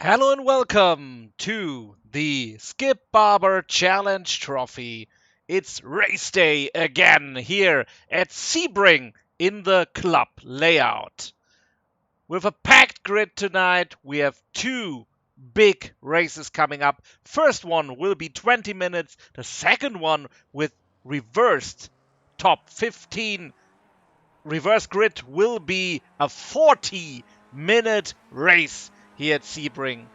Hello and welcome to the Skip Barber Challenge Trophy. It's race day again here at Sebring in the club layout. With a packed grid tonight, we have two big races coming up. First one will be 20 minutes, the second one with reversed top 15 reverse grid will be a 40-minute race here at Sebring.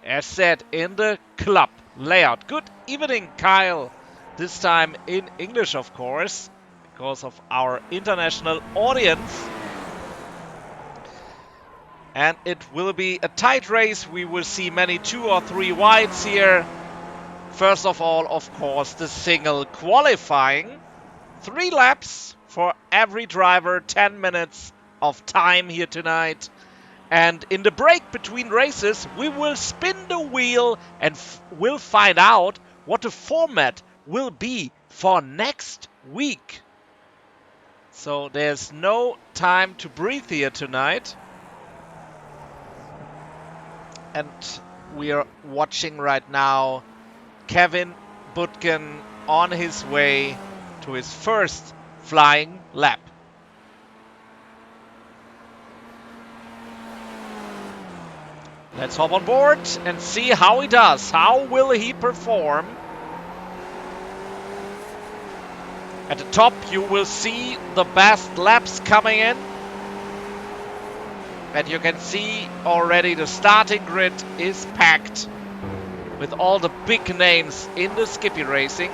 As said in the club layout. Good evening, Kyle. This time in English, of course, because of our international audience. And it will be a tight race. We will see many 2 or 3 wides here. First of all, of course, the single qualifying. 3 laps for every driver, 10 minutes of time here tonight. And in the break between races, we will spin the wheel and we'll find out what the format will be for next week. So there's no time to breathe here tonight. And we are watching right now Kevin Butkin on his way to his first flying lap. Let's hop on board and see how he does. How will he perform? At the top, you will see the best laps coming in. And you can see already the starting grid is packed with all the big names in the Skippy racing.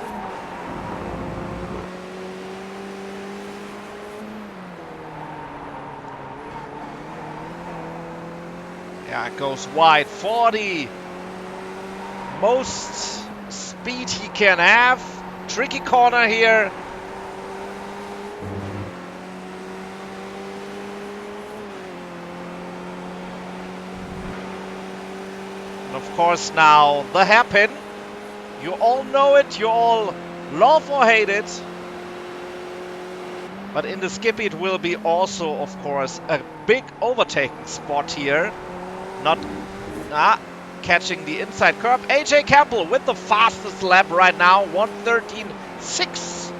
Yeah, it goes wide, 40. Most speed he can have. Tricky corner here. And of course now the hairpin. You all know it, you all love or hate it. But in the Skippy it will be also, of course, a big overtaking spot here. Not catching the inside curb. AJ Campbell with the fastest lap right now, 1:13.6.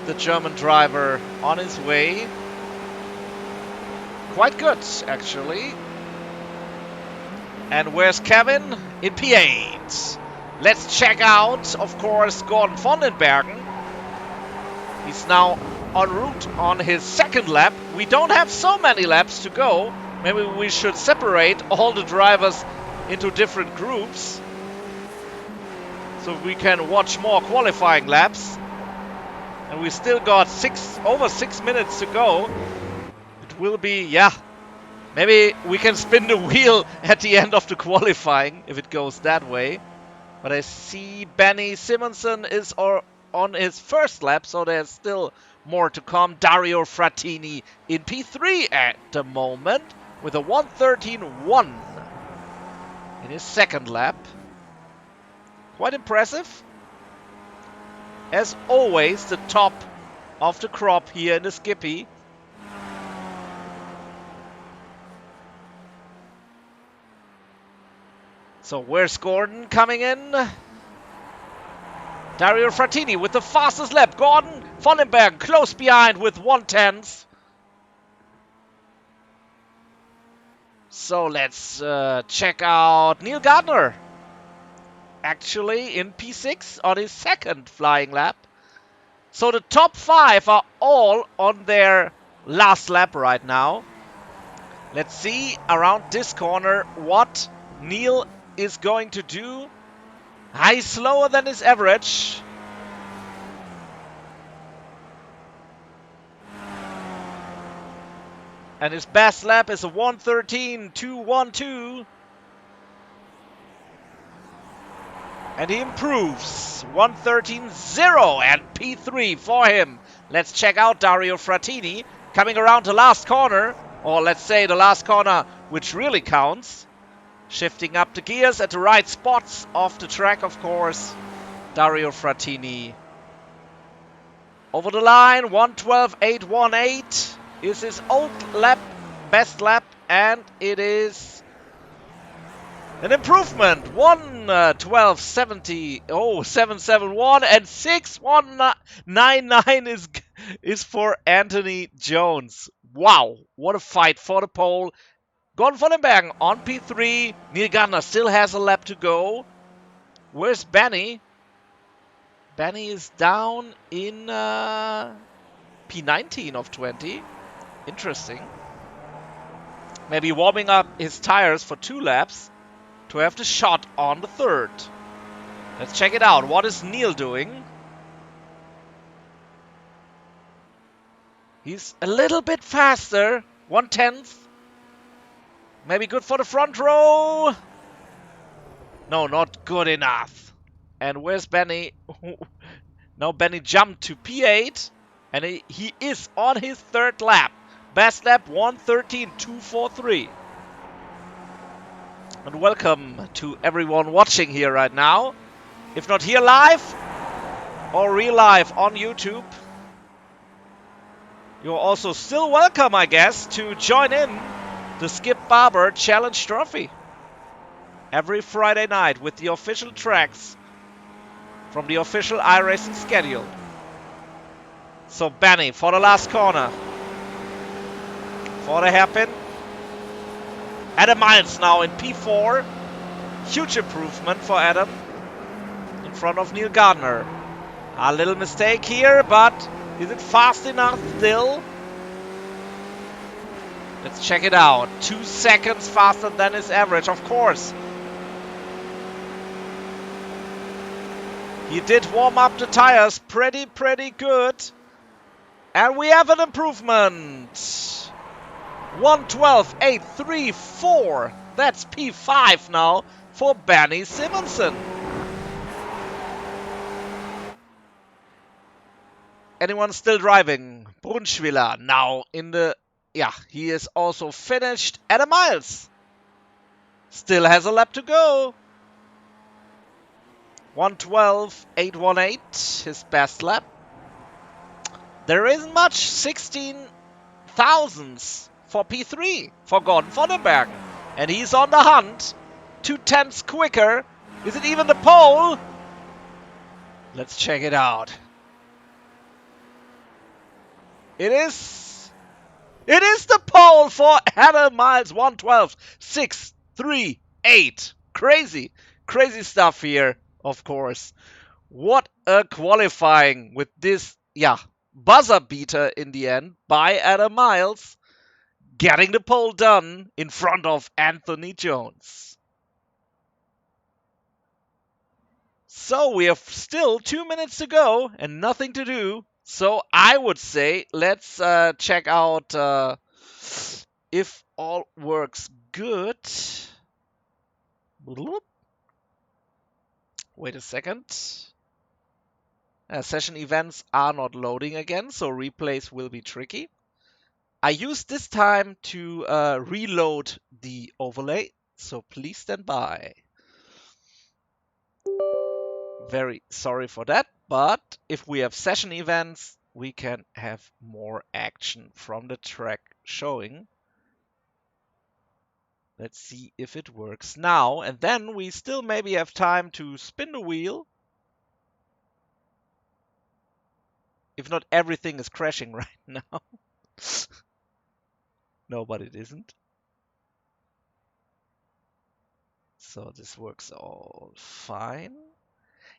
The German driver on his way. Quite good, actually. And where's Kevin? In P8. Let's check out, of course, Gordon von den Bergen. He's now en route on his second lap. We don't have so many laps to go. Maybe we should separate all the drivers into different groups so we can watch more qualifying laps. And we still got over 6 minutes to go. It will be, yeah, maybe we can spin the wheel at the end of the qualifying if it goes that way. But I see Benny Simonson is on his first lap, so there's still more to come. Dario Frattini in P3 at the moment, with a 1:13.1 in his second lap. Quite impressive. As always, the top of the crop here in the Skippy. So where's Gordon coming in? Dario Frattini with the fastest lap. Gordon von den Bergen close behind with 1/10. So let's check out Neil Gardner. Actually in P6 on his second flying lap. So the top 5 are all on their last lap right now. Let's see around this corner what Neil is going to do. He's slower than his average. And his best lap is a 1:13.212. And he improves. 1:13.0 and P3 for him. Let's check out Dario Frattini coming around the last corner. Or let's say the last corner which really counts. Shifting up the gears at the right spots of the track, of course. Dario Frattini. Over the line, 1:12.818 is his old lap, best lap, and it is An improvement. 1:12:70. Oh, 7:71 and 6:1:99 is for Anthony Jones. Wow, what a fight for the pole. Gordon Vollenbergen on P3. Neil Gardner still has a lap to go. Where's Benny? Benny is down in P19 of 20. Interesting. Maybe warming up his tires for 2 laps to have the shot on the third. Let's check it out. What is Neil doing? He's a little bit faster. 1/10. Maybe good for the front row. No, not good enough. And where's Benny? Now Benny jumped to P8. And he is on his third lap. Best lap 1:13.243. And welcome to everyone watching here right now. If not here live or real live on YouTube, you're also still welcome, I guess, to join in the Skip Barber Challenge Trophy. Every Friday night with the official tracks from the official iRacing schedule. So Benny for the last corner. For the hairpin. Adam Miles now in P4. Huge improvement for Adam. In front of Neil Gardner. A little mistake here, but is it fast enough still? Let's check it out. 2 seconds faster than his average, of course. He did warm up the tires pretty good. And we have an improvement. 1:12.834. That's P5 now for Benny Simonsen. Anyone still driving? Brunschwiller now in the... Yeah, he is also finished. Adam Miles still has a lap to go. 1:12.818, his best lap. There isn't much. 16 thousandths for P3 for Gordon Vollenbergen. And he's on the hunt. 2/10 quicker. Is it even the pole? Let's check it out. It is the pole for Adam Miles. 1:12.638. Crazy stuff here, of course. What a qualifying with this, buzzer beater in the end by Adam Miles, getting the pole done in front of Anthony Jones. So we have still 2 minutes to go and nothing to do. So I would say let's check out if all works good. Wait a second. Session events are not loading again, so replays will be tricky. I used this time to reload the overlay, so please stand by. Very sorry for that, but if we have session events, we can have more action from the track showing. Let's see if it works now, and then we still maybe have time to spin the wheel. If not, everything is crashing right now. No, but it isn't. So this works all fine.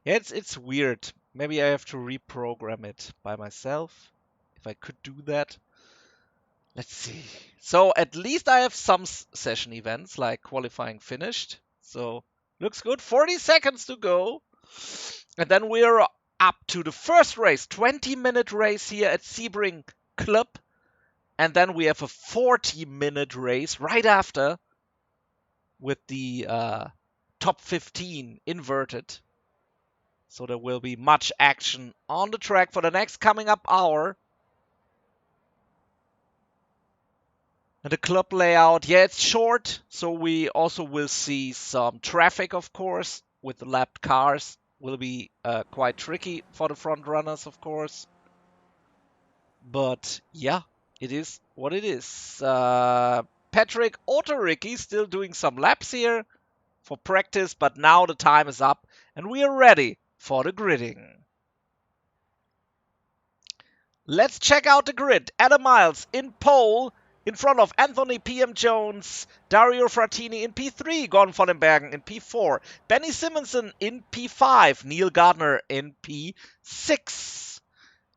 Yeah, it's weird. Maybe I have to reprogram it by myself. If I could do that. Let's see. So at least I have some session events like qualifying finished. So looks good. 40 seconds to go. And then we're up to the first race. 20-minute race here at Sebring Club. And then we have a 40-minute race right after with the top 15 inverted. So there will be much action on the track for the next coming up hour. And the club layout, yeah, it's short. So we also will see some traffic, of course, with the lapped cars. Will be quite tricky for the front runners, of course. But yeah, it is what it is. Patrick Autoricky still doing some laps here. for practice, but now the time is up and we are ready for the gridding. Let's check out the grid. Adam Miles in pole, in front of Anthony P.M. Jones, Dario Frattini in P3, Gordon Vollenbergen in P4, Benny Simonson in P5, Neil Gardner in P6,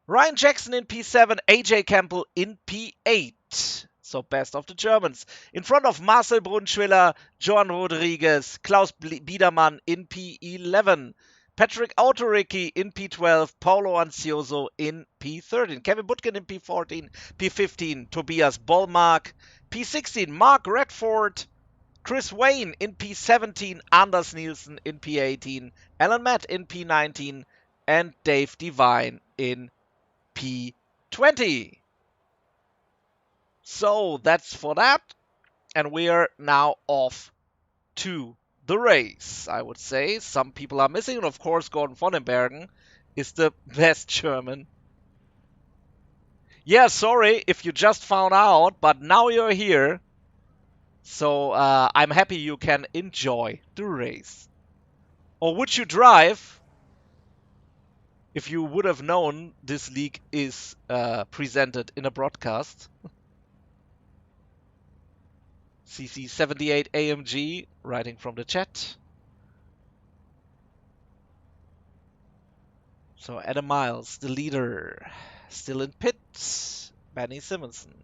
Ryan Jackson in P7, AJ Campbell in P8. So best of the Germans. In front of Marcel Brunschwiller, Johan Rodriguez, Klaus Biedermann in P11, Patrick Autoricki in P12, Paulo Ansioso in P13, Kevin Butkin in P14, P15, Tobias Bollmark, P16, Mark Redford, Chris Wayne in P17, Anders Nielsen in P18, Alan Matt in P19, and Dave Devine in P20. So that's for that, and we are now off to the race, I would say. Some people are missing, and of course Gordon Vollenbergen is the best German. Yeah, sorry if you just found out, but now you're here. So I'm happy you can enjoy the race. Or would you drive if you would have known this league is presented in a broadcast? CC78 AMG writing from the chat. So Adam Miles, the leader, still in pit. Benny Simonson.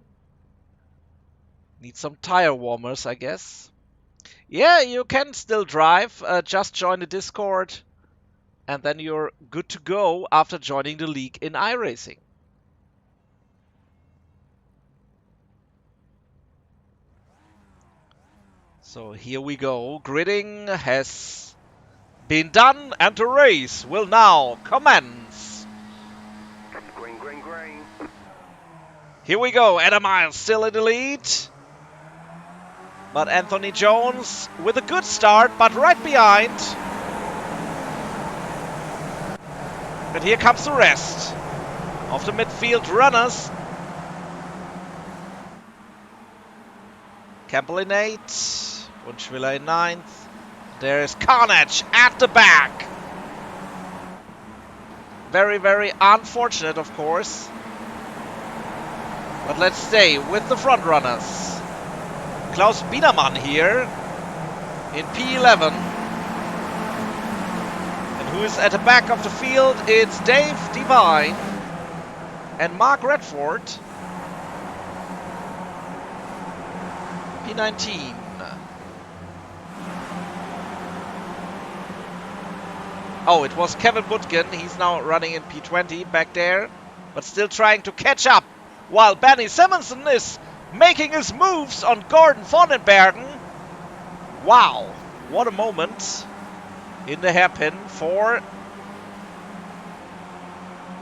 Need some tire warmers, I guess. Yeah, you can still drive. Just join the Discord. And then you're good to go after joining the league in iRacing. So here we go. Gridding has been done and the race will now commence. Green, green, green. Here we go. Adam Miles still in the lead. But Anthony Jones with a good start, but right behind. And here comes the rest of the midfield runners. Campbell in 8th, Brunschwiller in 9th. There's Carnage at the back. Very, very unfortunate, of course. But let's stay with the front runners. Klaus Biedermann here in P11. And who is at the back of the field? It's Dave Devine and Mark Redford. P19. Oh, it was Kevin Butkin. He's now running in P20 back there, but still trying to catch up. While Benny Simonson is making his moves on Gordon Vollenbergen. Wow, what a moment in the hairpin for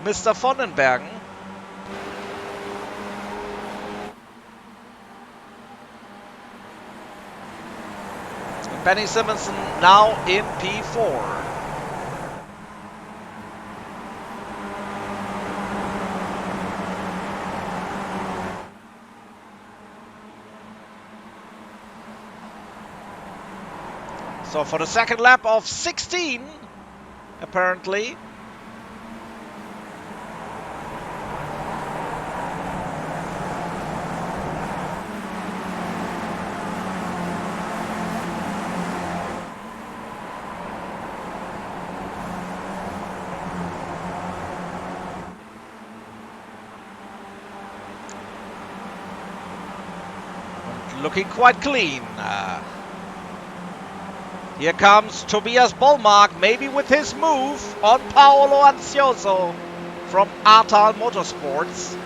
Mr. Vollenbergen. Benny Simonson now in P4. So for the second lap of 16, apparently. Looking quite clean. Here comes Tobias Bollmark, maybe with his move on Paolo Ansioso from Atal Motorsports.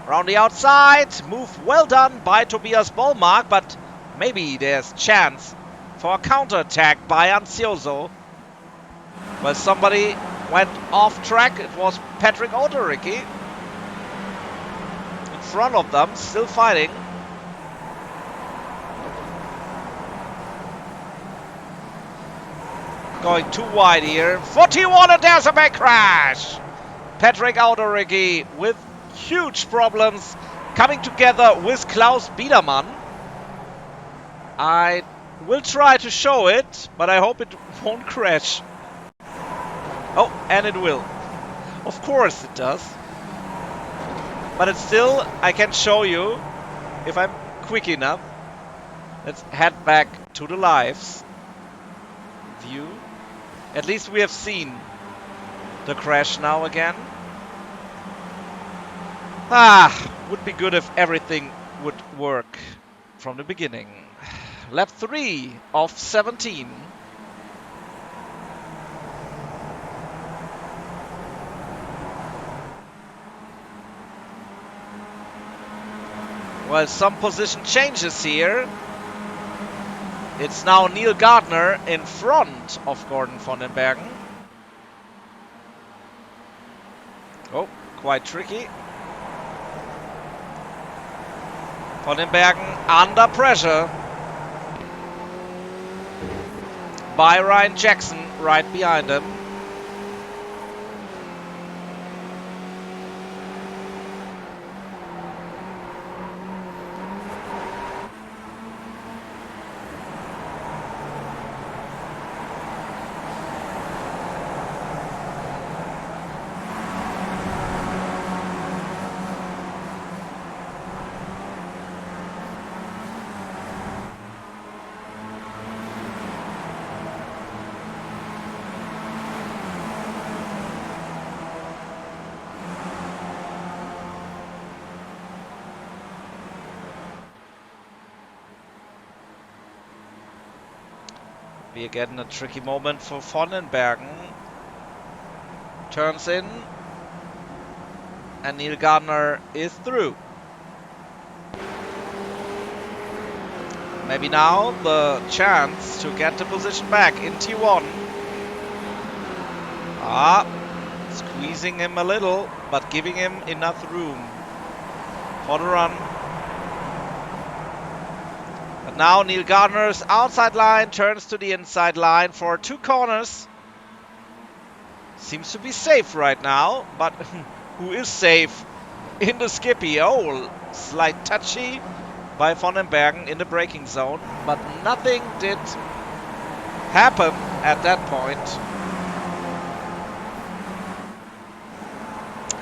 Around the outside, move well done by Tobias Bollmark, but maybe there's chance for a counterattack by Ansioso. Well, somebody went off track. It was Patrick Autoricki. In front of them, still fighting. Going too wide here for T1, and there's a big crash. Patrick Autoricki with huge problems coming together with Klaus Biedermann. I will try to show it, but I hope it won't crash. Oh, and it will. Of course it does. But it's still, I can show you if I'm quick enough. Let's head back to the lives view. At least we have seen the crash now again. Would be good if everything would work from the beginning. Lap 3 of 17. Well, some position changes here. It's now Neil Gardner in front of Gordon von den Bergen. Oh, quite tricky. Von den Bergen under pressure by Ryan Jackson right behind him. We again a tricky moment for von den Bergen. Turns in. And Neil Gardner is through. Maybe now the chance to get the position back in T1. Squeezing him a little, but giving him enough room for the run. But now Neil Gardner's outside line turns to the inside line for 2 corners. Seems to be safe right now, but who is safe in the Skippy? Oh, slight touchy by von den Bergen in the braking zone, but nothing did happen at that point.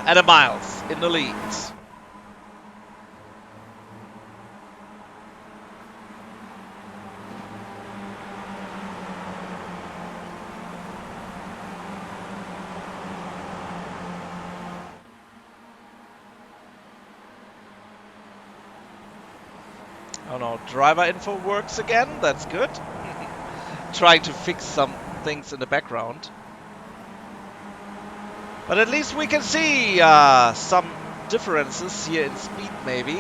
Adam Miles in the lead. Oh no, driver info works again, that's good. Trying to fix some things in the background. But at least we can see some differences here in speed maybe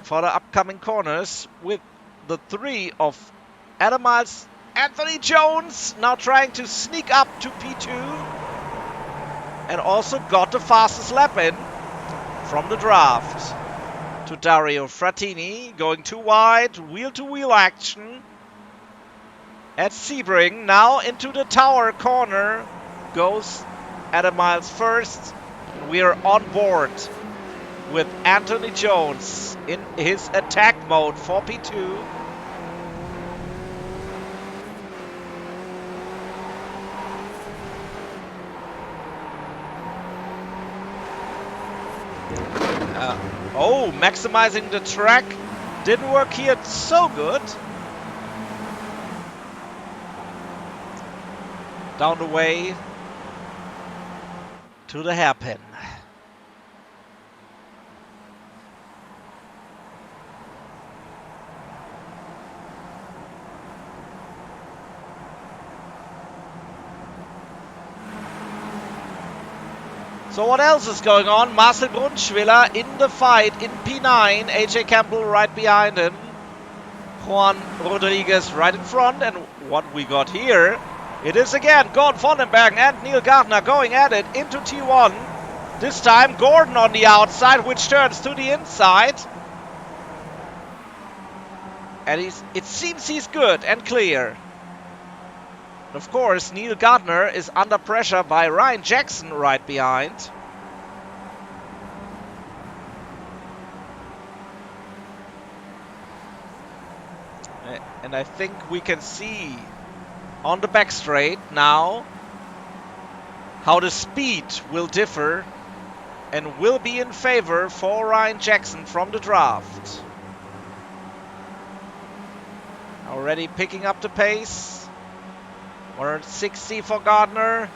for the upcoming corners with the 3 of Adam Miles. Anthony Jones now trying to sneak up to P2 and also got the fastest lap in from the draft. To Dario Frattini, going too wide, wheel-to-wheel action at Sebring. Now into the tower corner goes Adam Miles first. We're on board with Anthony Jones in his attack mode for P2. Oh, maximizing the track didn't work here so good. Down the way to the hairpin. So what else is going on? Marcel Brunschwiller in the fight in P9. AJ Campbell right behind him. Juan Rodriguez right in front. And what we got here, it is again Gordon von den Bergen and Neil Gardner going at it into T1. This time Gordon on the outside, which turns to the inside. And it seems he's good and clear. Of course, Neil Gardner is under pressure by Ryan Jackson right behind. And I think we can see on the back straight now how the speed will differ and will be in favor for Ryan Jackson from the draft. Already picking up the pace. 160 for Gardner.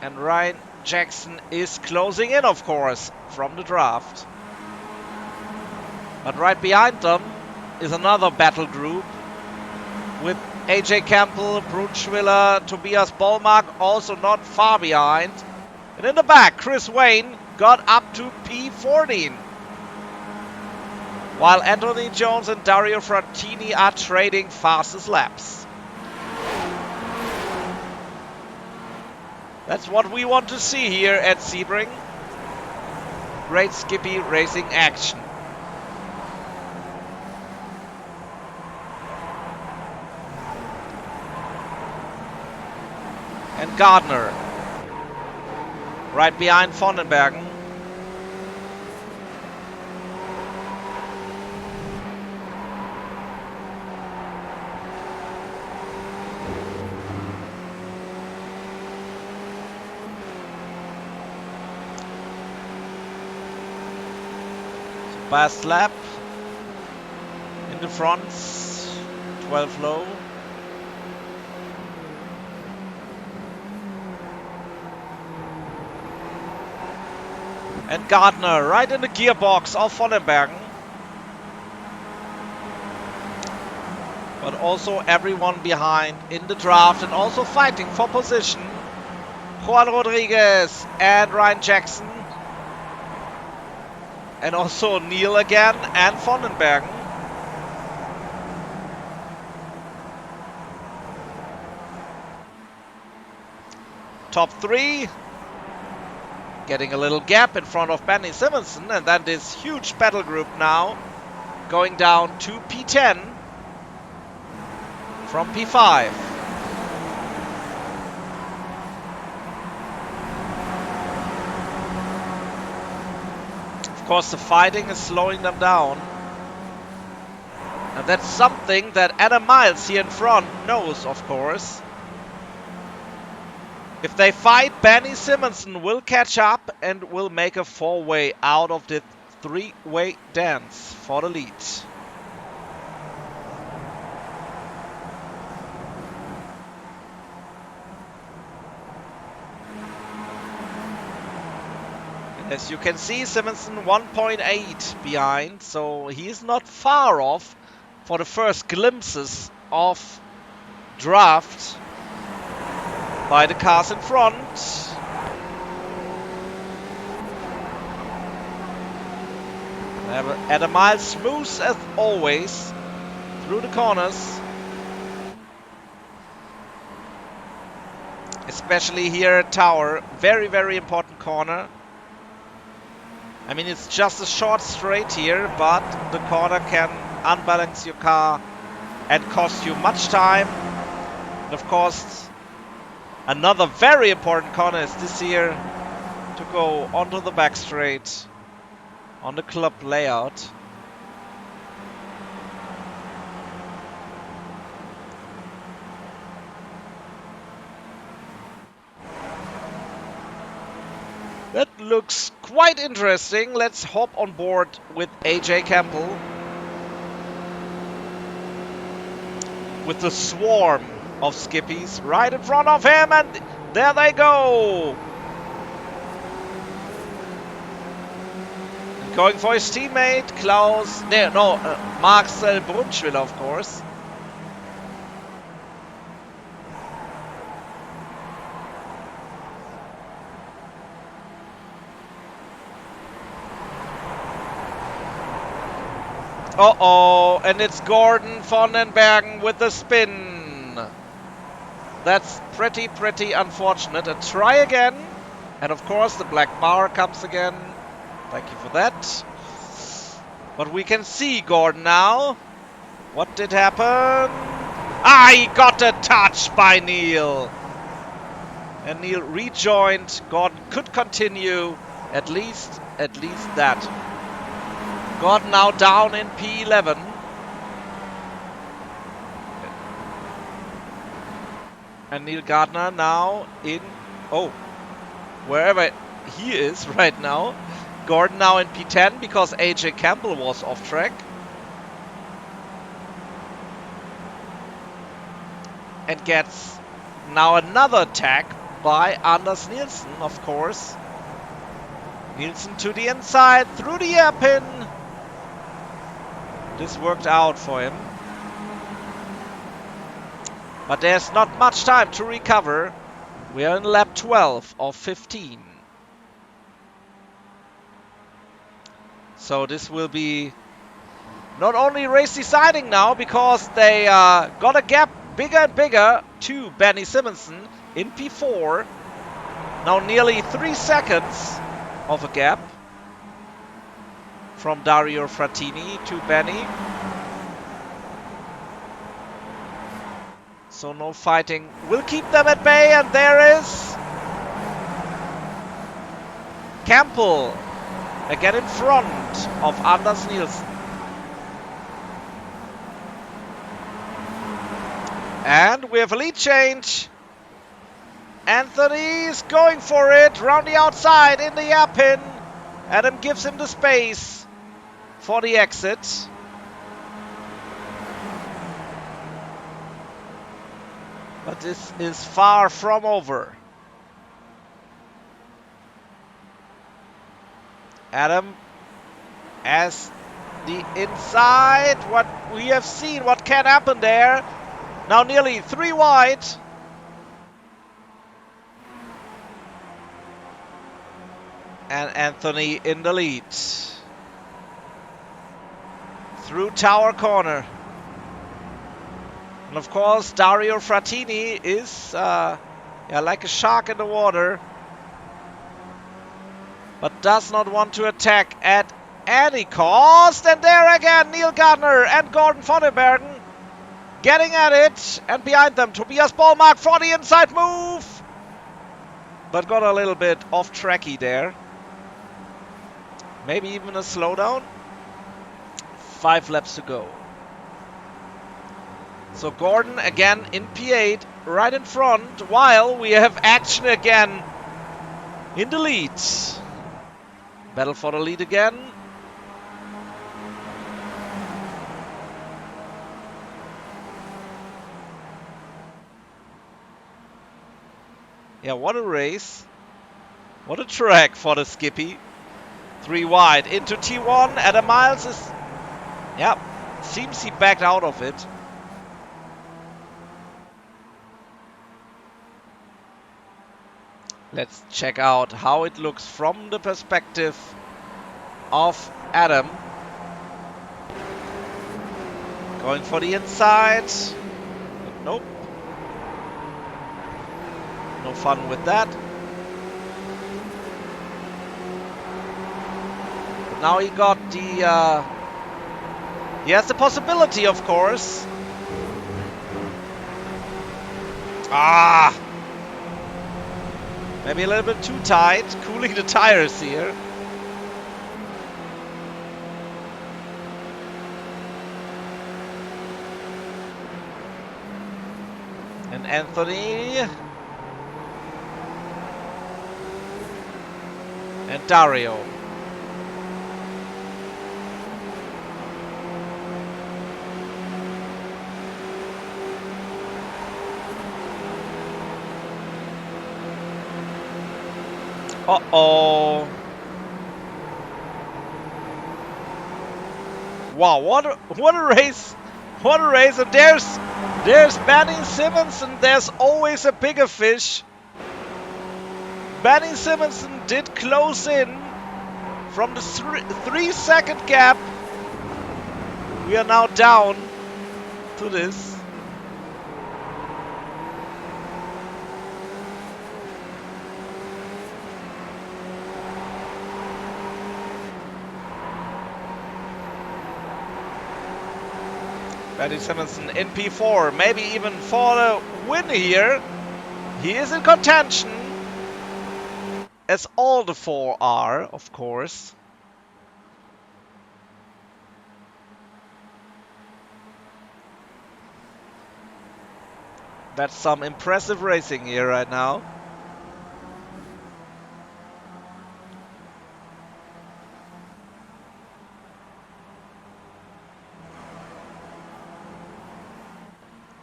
And Ryan Jackson is closing in, of course, from the draft. But right behind them is another battle group with AJ Campbell, Brunschwiller, Tobias Bollmark also not far behind. And in the back, Chris Wayne got up to P14. While Anthony Jones and Dario Fratini are trading fastest laps. That's what we want to see here at Sebring. Great Skippy racing action. And Gardner right behind Vondenbergen. Fast lap in the fronts, 12 low. And Gardner right in the gearbox of Vondenbergen. But also everyone behind in the draft and also fighting for position. Juan Rodriguez and Ryan Jackson. And also Neil again and Vondenbergen. Top three. Getting a little gap in front of Benny Simonson. And then this huge battle group now going down to P10 from P5. Of course, the fighting is slowing them down. And that's something that Adam Miles here in front knows, of course. If they fight, Benny Simonson will catch up and will make a four-way out of the three-way dance for the lead. As you can see, Simonson 1.8 behind, so he's not far off for the first glimpses of draft by the cars in front. Adam Miles smooth as always through the corners. Especially here at Tower, very, very important corner. I mean, it's just a short straight here, but the corner can unbalance your car and cost you much time. And of course, another very important corner is this here to go onto the back straight on the club layout. That looks quite interesting. Let's hop on board with AJ Campbell. With the swarm of Skippies right in front of him, and there they go. And going for his teammate, Marcel Brunschwiller, of course. Uh-oh, and it's Gordon Vondenbergen with the spin. That's pretty unfortunate. A try again. And of course the black bar comes again. Thank you for that. But we can see Gordon now. What did happen? Ah, he got a touch by Neil. And Neil rejoined. Gordon could continue At least that. Gordon now down in P11. And Neil Gardner now in, wherever he is right now. Gordon now in P10 because AJ Campbell was off track. And gets now another attack by Anders Nielsen, of course. Nielsen to the inside, through the hairpin. This worked out for him. But there's not much time to recover. We are in lap 12 of 15. So this will be not only race deciding now, because they got a gap bigger and bigger to Benny Simonson in P4. Now nearly 3 seconds of a gap from Dario Frattini to Benny. So no fighting. We'll keep them at bay, and there is Campbell again in front of Anders Nielsen. And we have a lead change. Anthony's going for it round the outside in the hairpin. Adam gives him the space for the exit. But this is far from over. Adam as the inside. What we have seen, what can happen there. Now nearly 3 wide. And Anthony in the lead. Through Tower Corner. And of course, Dario Frattini is like a shark in the water. But does not want to attack at any cost. And there again, Neil Gardner and Gordon Vonnebergen getting at it. And behind them, Tobias Ballmark for the inside move. But got a little bit off tracky there. Maybe even a slowdown. 5 laps to go. So Gordon again in P8, right in front, while we have action again in the lead. Battle for the lead again. Yeah, what a race. What a track for the Skippy. 3 wide into T1. Adam Miles is, seems he backed out of it. Let's check out how it looks from the perspective of Adam. Going for the inside. Nope. No fun with that. But now he got the... he has the possibility, of course. Maybe a little bit too tight. Cooling the tires here. And Anthony. And Dario. Uh-oh. Wow, what a race. What a race. And there's Benny Simonson. There's always a bigger fish. Benny Simonson did close in from the 3-second gap. We are now down to this. Benny Simonson in P4, maybe even for the win here. He is in contention. as all the four are, of course. That's some impressive racing here right now.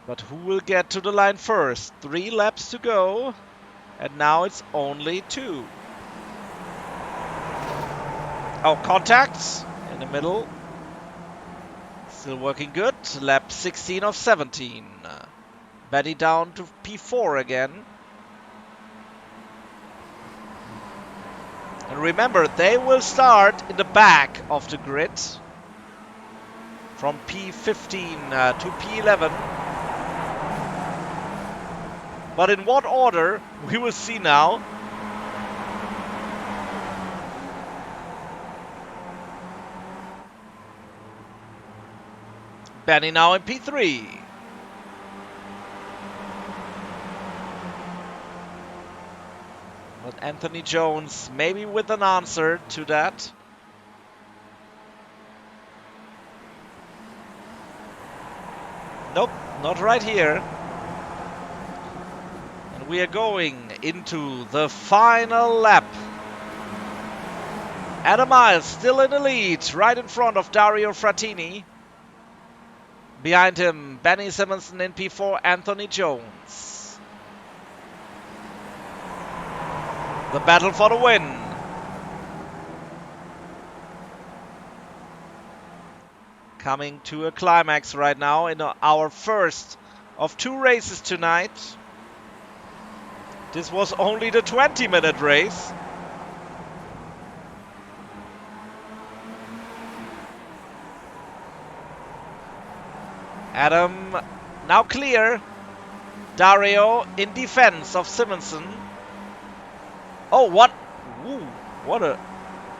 But who will get to the line first? 3 laps to go, and now it's only 2. Oh, contacts in the middle. Still working good. Lap 16 of 17. Betty down to P4 again. And remember, they will start in the back of the grid from P15 to P11. But in what order, we will see now. Benny now in P3. But Anthony Jones maybe with an answer to that. Nope, not right here. And we are going into the final lap. Adam Miles still in the lead, right in front of Dario Frattini. Behind him, Benny Simonson in P4, Anthony Jones. The battle for the win. Coming to a climax right now in our first of 2 races tonight. This was only the 20-minute race. Adam now clear. Dario in defense of Simonson. Oh, what? Ooh, what a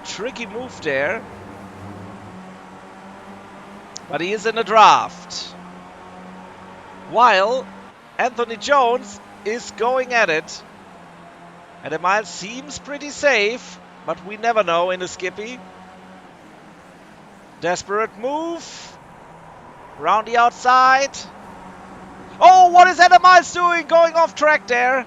tricky move there. But he is in a draft. While Anthony Jones is going at it. And the mile seems pretty safe, but we never know in a Skippy. Desperate move. Round the outside. Oh, what is Adam Miles doing? Going off track there.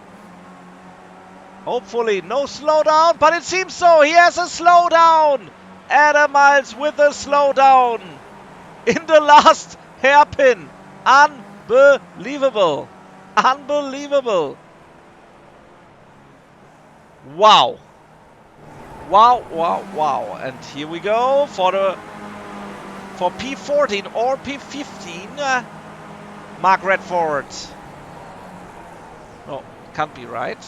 Hopefully no slowdown, but it seems so. He has a slowdown. Adam Miles with a slowdown in the last hairpin. Unbelievable. Unbelievable. Wow. Wow, wow, wow. And here we go for P14 or P15. Mark Redford. No, can't be right.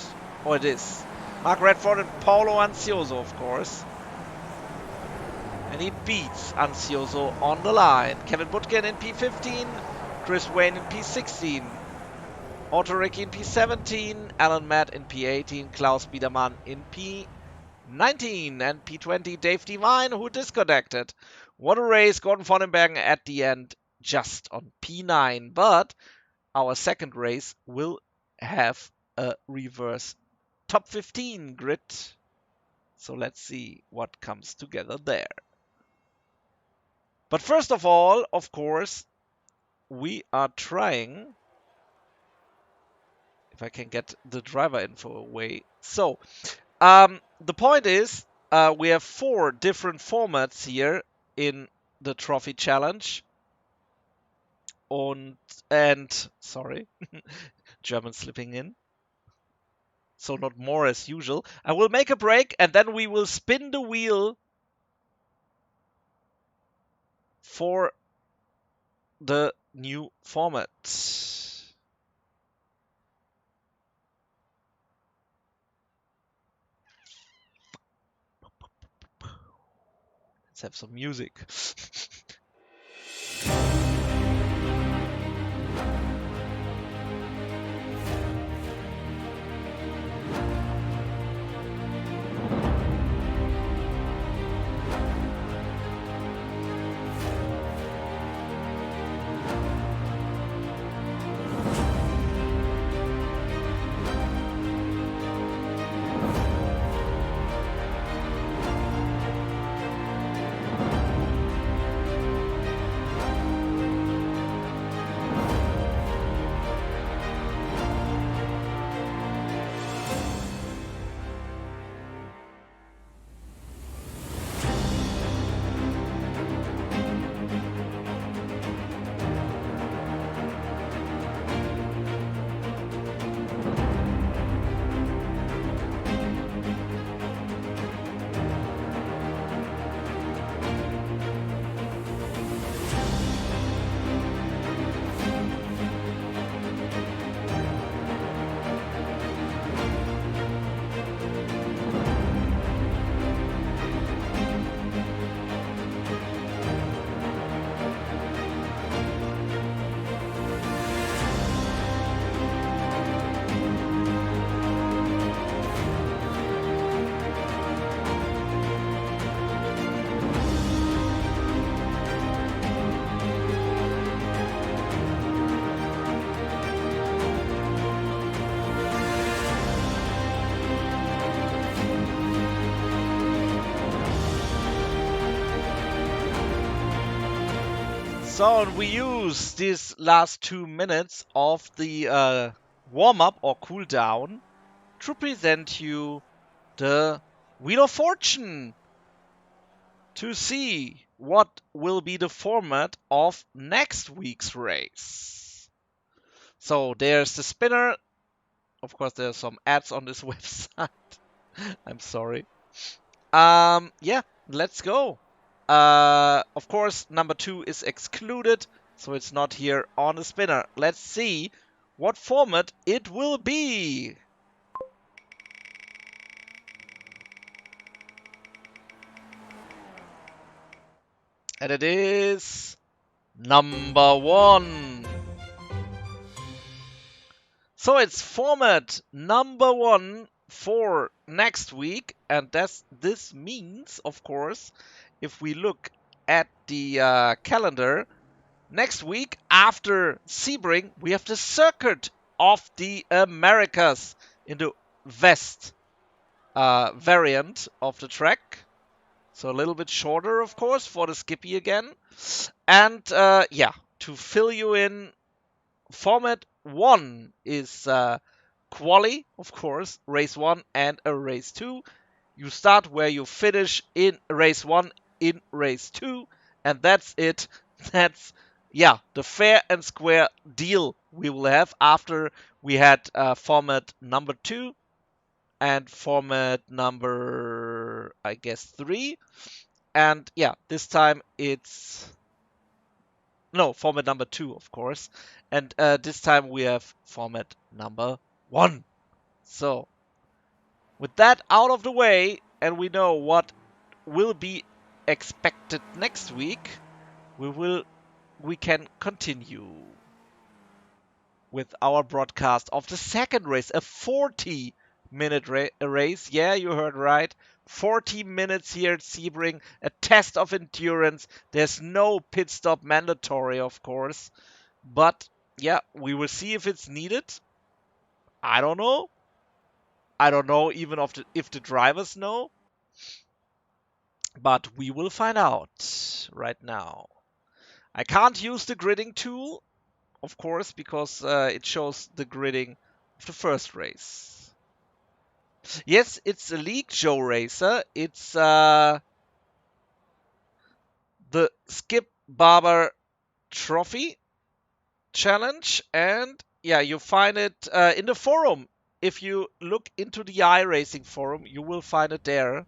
Oh, it is. Mark Redford and Paulo Ansioso, of course. And he beats Ansioso on the line. Kevin Butkin in P15. Chris Wayne in P16. Otto Ricky in P17. Alan Matt in P18. Klaus Biedermann in P19. And P20, Dave Devine, who disconnected. What a race. Gordon Vondenbergen at the end just on P9. But our second race will have a reverse top 15 grid. So let's see what comes together there. But first of all, of course, we are trying, if I can get the driver info away. So, the point is, we have 4 different formats here in the Trophy Challenge. And sorry, German slipping in. So not more as usual. I will make a break and then we will spin the wheel for the new format. Let's have some music. So we use these last 2 minutes of the warm-up or cool-down to present you the Wheel of Fortune to see what will be the format of next week's race. So there's the spinner. Of course, there's some ads on this website. I'm sorry. Yeah, let's go. Of course, number 2 is excluded, so it's not here on the spinner. Let's see what format it will be. And it is number 1. So it's format number 1 for next week, and this means, of course, if we look at the calendar, next week after Sebring, we have the Circuit of the Americas in the West variant of the track. So a little bit shorter, of course, for the Skippy again. And yeah, to fill you in, format 1 is quali, of course, race 1 and a race 2. You start where you finish in race 1 in race 2, and that's it. That's, yeah, the fair and square deal we will have after we had format number 2 and format number, I guess, 3. And yeah, this time it's... No, format number 2, of course. And this time we have format number 1. So, with that out of the way, and we know what will be expected next week, we can continue with our broadcast of the second race, a 40-minute race. Yeah, you heard right. 40 minutes here at Sebring, a test of endurance. There's no pit stop mandatory, of course. But yeah, we will see if it's needed. I don't know. I don't know even if the drivers know. But we will find out right now. I can't use the gridding tool, of course, because it shows the gridding of the first race. Yes, it's a League Joe Racer. It's the Skip Barber Trophy Challenge, and yeah, you find it in the forum. If you look into the iRacing forum, you will find it there.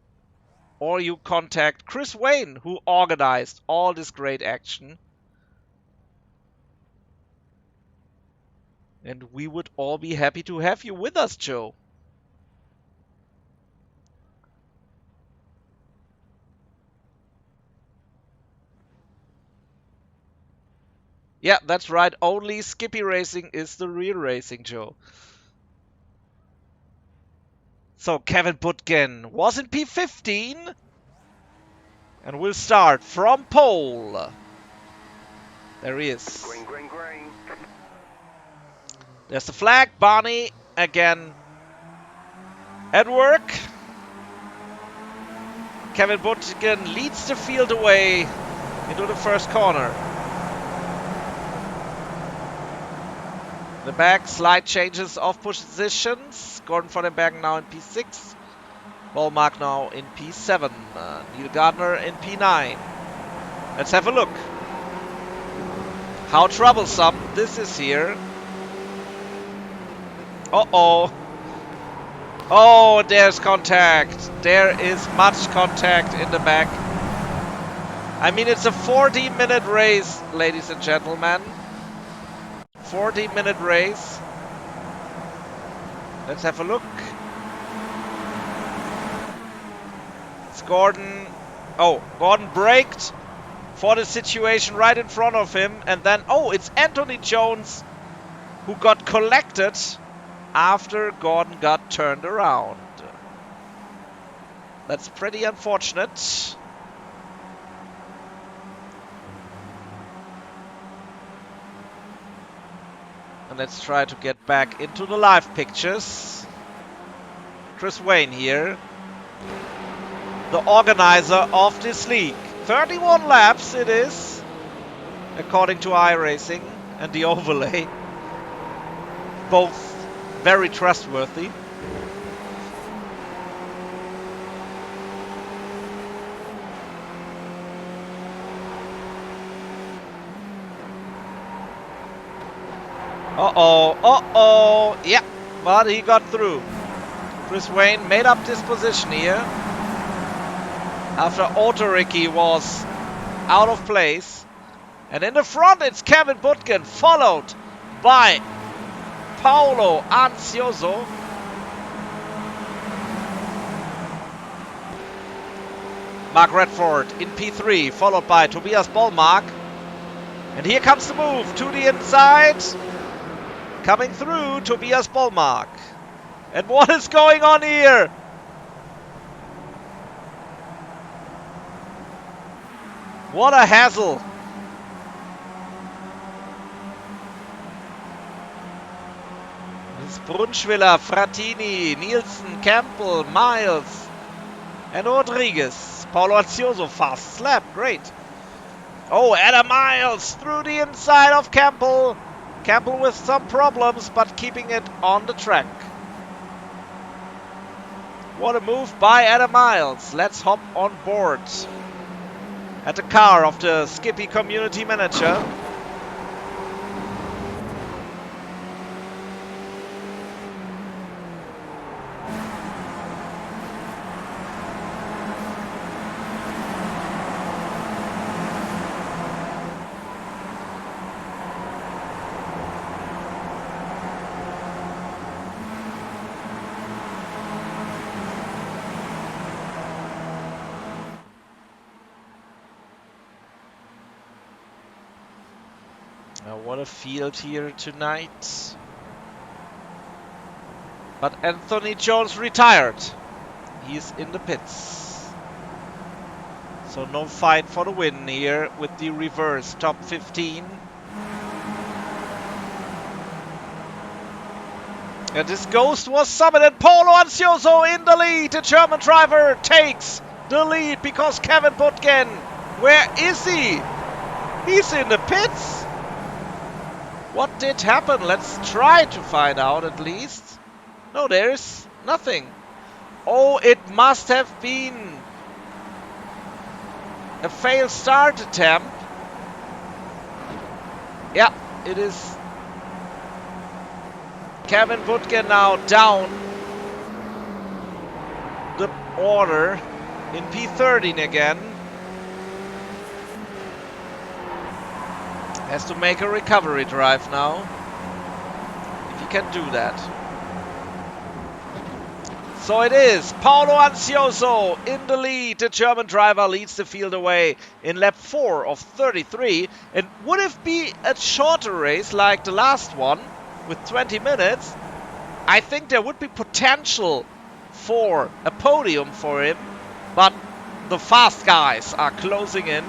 Or you contact Chris Wayne, who organized all this great action. And we would all be happy to have you with us, Joe. Yeah, that's right. Only Skippy Racing is the real racing, Joe. So Kevin Butkin was in P15 and will start from pole. There he is. Green, green, green. There's the flag. Barney again at work. Kevin Butkin leads the field away into the first corner. The back, slight changes of positions. Gordon Vondenberg now in P6. Ballmark now in P7. Neil Gardner in P9. Let's have a look. How troublesome this is here. Uh-oh. Oh, there's contact. There is much contact in the back. I mean, it's a 40-minute race, ladies and gentlemen. 40-minute race. Let's have a look. It's Gordon. Oh, Gordon braked for the situation right in front of him. And then, oh, it's Anthony Jones who got collected after Gordon got turned around. That's pretty unfortunate. And let's try to get back into the live pictures. Chris Wayne here, the organizer of this league. 31 laps it is. according to iRacing and the overlay. Both very trustworthy. Uh-oh. Yeah, but he got through. Chris Wayne made up this position here after Autoricki was out of place. And in the front, it's Kevin Butkin, followed by Paolo Ansioso. Mark Redford in P3, followed by Tobias Bollmark. And here comes the move to the inside. Coming through, Tobias Bollmark. And what is going on here? What a hassle. It's Brunschwiller, Frattini, Nielsen, Campbell, Miles, and Rodriguez. Paulo Ansioso, fast lap, great. Oh, Adam Miles through the inside of Campbell. Campbell with some problems, but keeping it on the track. What a move by Adam Miles. Let's hop on board at the car of the Skippy community manager. What a field here tonight. But Anthony Jones retired. He's in the pits. So no fight for the win here with the reverse top 15. And this ghost was summoned. Paulo Ansioso in the lead. The German driver takes the lead because Kevin Butkin, where is he? He's in the pits. What did happen? Let's try to find out at least. No, there's nothing. Oh, it must have been a failed start attempt. Yeah, it is. Kevin Butkin now down the order in P13 again. Has to make a recovery drive now, if he can do that. So it is Paulo Ansioso in the lead. The German driver leads the field away in lap 4 of 33. And would it be a shorter race like the last one with 20 minutes, I think there would be potential for a podium for him. But the fast guys are closing in.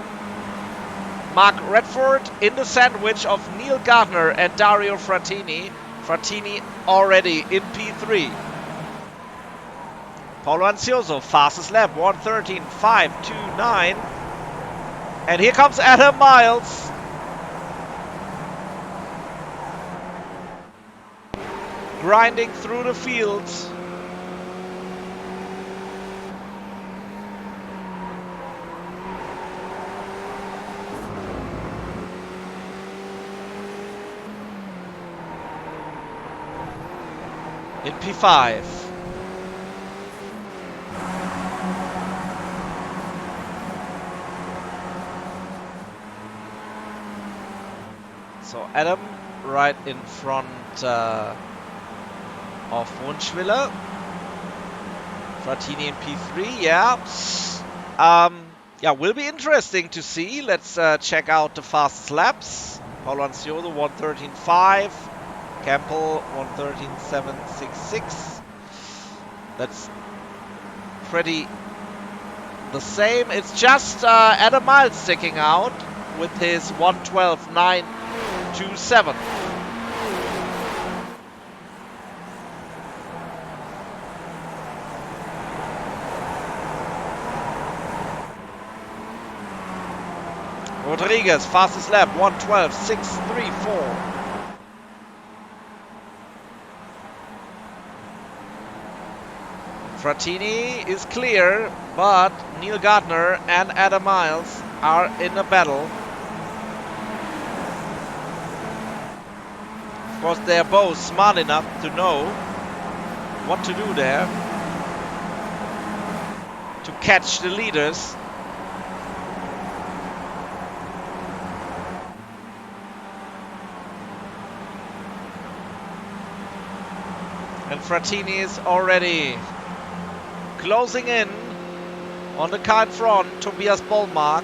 Mark Redford in the sandwich of Neil Gardner and Dario Frattini. Frattini already in P3. Paulo Ansioso, fastest lap, 1:13.529. And here comes Adam Miles. Grinding through the field. In P5. So Adam right in front of Wunschwiller. Frattini in P3, yeah. Yeah, will be interesting to see. Let's check out the fastest laps. Paulo Ansioso 1:13.5. Campbell 1:13.766. That's pretty the same. It's just Adam Miles sticking out with his 1:12.927. Rodriguez, fastest lap, 1:12.634. Frattini is clear, but Neil Gardner and Adam Miles are in a battle. Of course, they are both smart enough to know what to do there to catch the leaders. And Frattini is already closing in on the car in front, Tobias Bollmark.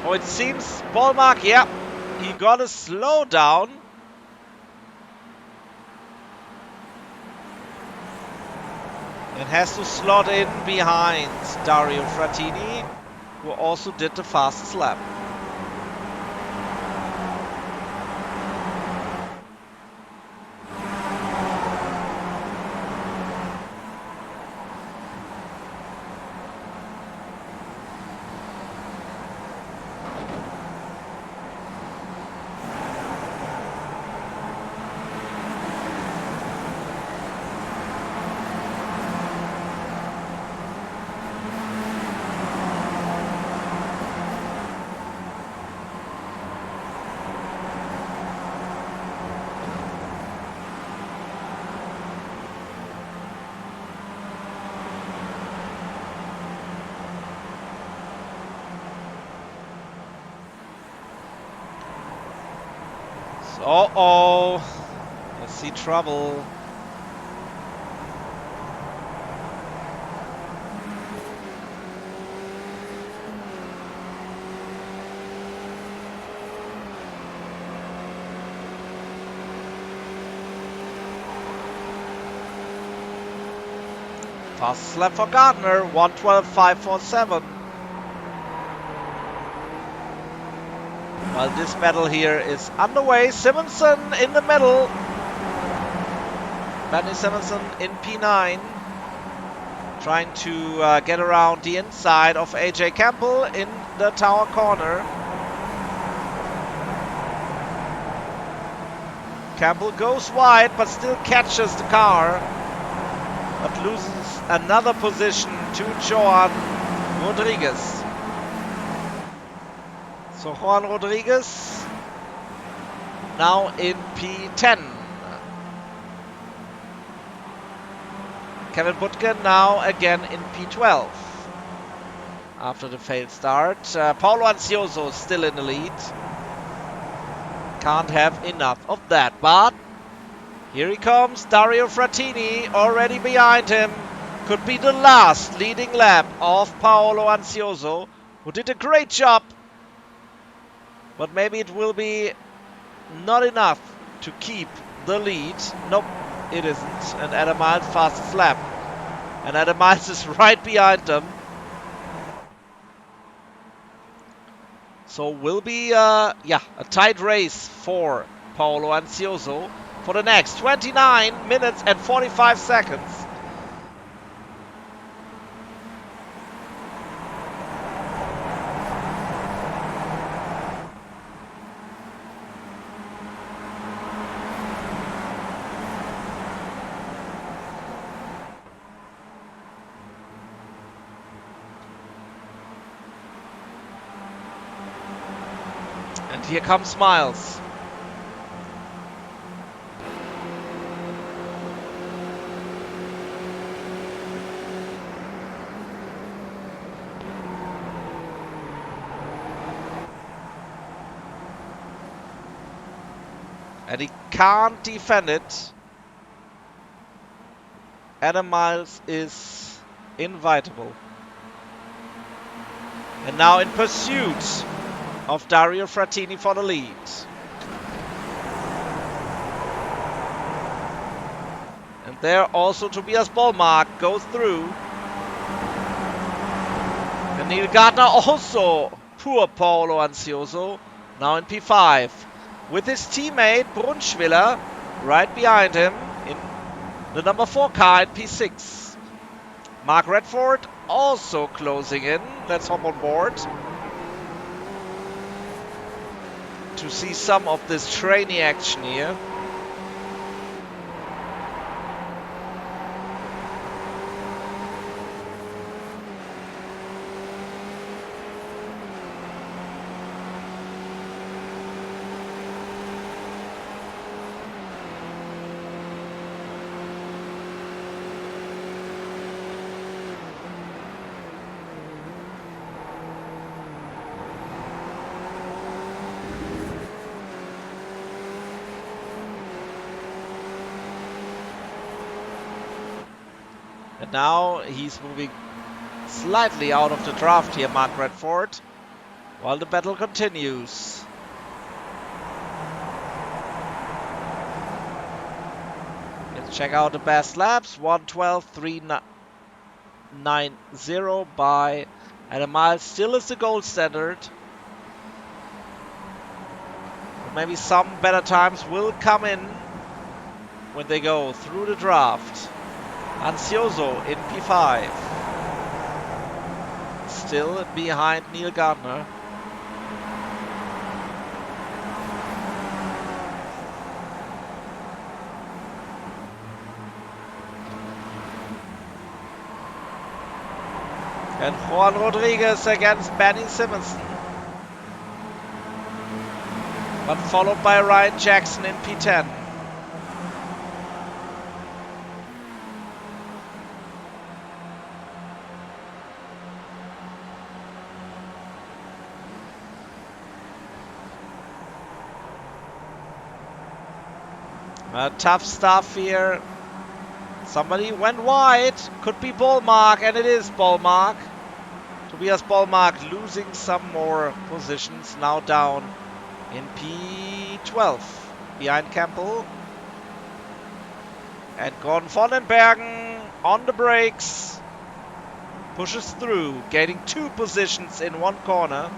Oh, it seems Bollmark, yeah, he got a slowdown. And has to slot in behind Dario Frattini, who also did the fastest lap. Uh-oh. I see trouble. Fastest lap for Gardner, 1:12.547. While this battle here is underway, Simonson in the middle. Benny Simonson in P9. Trying to get around the inside of AJ Campbell in the tower corner. Campbell goes wide but still catches the car. But loses another position to Johan Rodriguez. So Juan Rodriguez now in P10. Kevin Butken now again in P12 after the failed start. Paulo Ansioso still in the lead. Can't have enough of that, but here he comes, Dario Frattini already behind him. Could be the last leading lap of Paolo Ansioso, who did a great job. But maybe it will be not enough to keep the lead. Nope, it isn't. And Adam Miles fastest lap. And Adam Miles is right behind them. So will be a tight race for Paolo Ansioso for the next 29 minutes and 45 seconds. And here comes Miles. And he can't defend it. Adam Miles is invitable. And now in pursuit of Dario Frattini for the lead. And there also Tobias Bollmark goes through. And Neil Gardner also, poor Paolo Ansioso, now in P5. with his teammate Brunschwiller right behind him in the number 4 car in P6. Mark Redford also closing in. Let's hop on board to see some of this trainee action here. And now he's moving slightly out of the draft here, Mark Redford, while the battle continues. Let's check out the best laps. 1:12.390 by Adam Miles. Still is the gold standard. But maybe some better times will come in when they go through the draft. Ansioso in P5. Still behind Neil Gardner. And Juan Rodriguez against Benny Simonson. But followed by Ryan Jackson in P10. Tough stuff here. Somebody went wide. Could be Ballmark, and it is Ballmark. Tobias Ballmark losing some more positions. Now down in P12 behind Campbell. And Gordon Vondenbergen on the brakes. Pushes through, gaining 2 positions in 1 corner.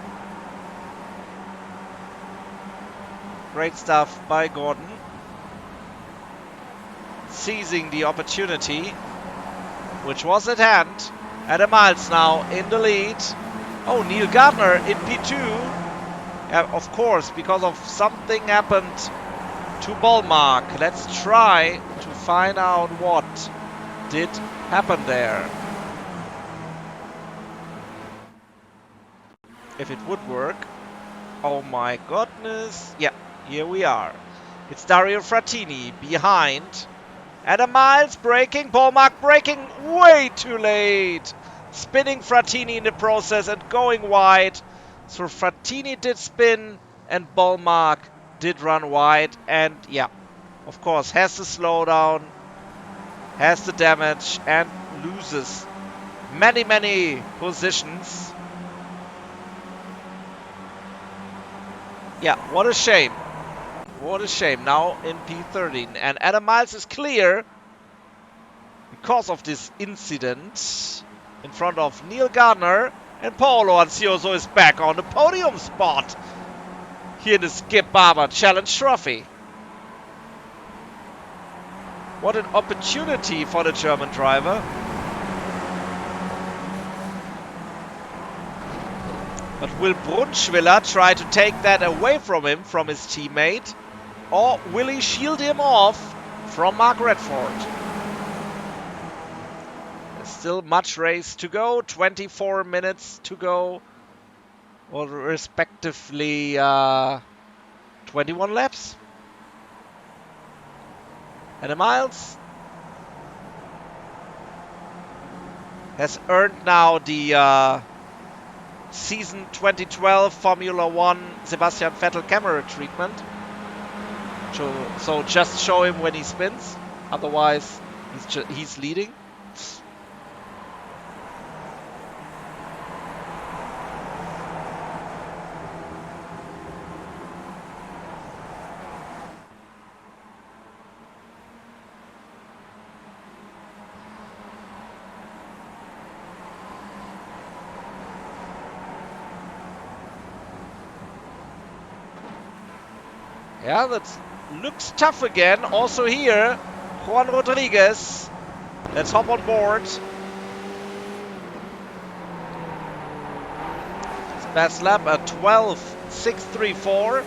Great stuff by Gordon. Seizing the opportunity, which was at hand. Adam Miles now in the lead. Oh, Neil Gardner in P2. Of course, because of something happened to Ballmark. Let's try to find out what did happen there. If it would work. Oh my goodness. Yeah, here we are. It's Dario Frattini behind. Adam Miles braking, Ballmark braking way too late. Spinning Frattini in the process and going wide. So Frattini did spin and Ballmark did run wide. And yeah, of course, has the slowdown, has the damage and loses many positions. Yeah, what a shame. What a shame. Now in P13. And Adam Miles is clear because of this incident in front of Neil Gardner. And Paolo Ansioso is back on the podium spot here in the Skip Barber Challenge Trophy. What an opportunity for the German driver. But will Brunschwiller try to take that away from him, from his teammate? Or will he shield him off from Mark Redford? There's still much race to go. 24 minutes to go. Or respectively 21 laps. Adam Miles has earned now the season 2012 Formula One Sebastian Vettel camera treatment. So just show him when he spins, otherwise he's leading. Yeah, that looks tough again. Also here, Juan Rodriguez. Let's hop on board. His best lap at 12.634.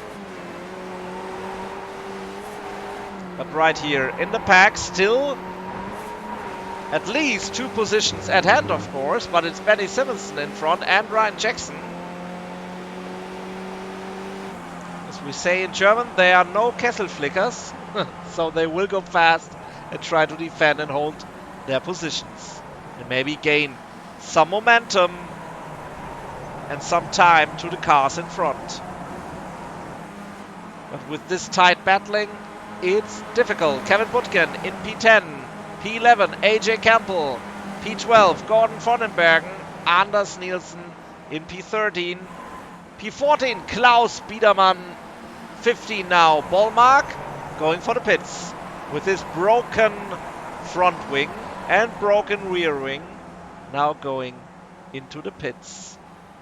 But right here in the pack, still at least 2 positions at hand, of course. But it's Benny Simonson in front and Ryan Jackson. As we say in German, there are no Kesselflickers. So they will go fast and try to defend and hold their positions. And maybe gain some momentum and some time to the cars in front. But with this tight battling, it's difficult. Kevin Butkin in P10, P11 AJ Campbell, P12 Gordon Vondenbergen, Anders Nielsen in P13, P14 Klaus Biedermann, 15 now Ballmark going for the pits with his broken front wing and broken rear wing, now going into the pits.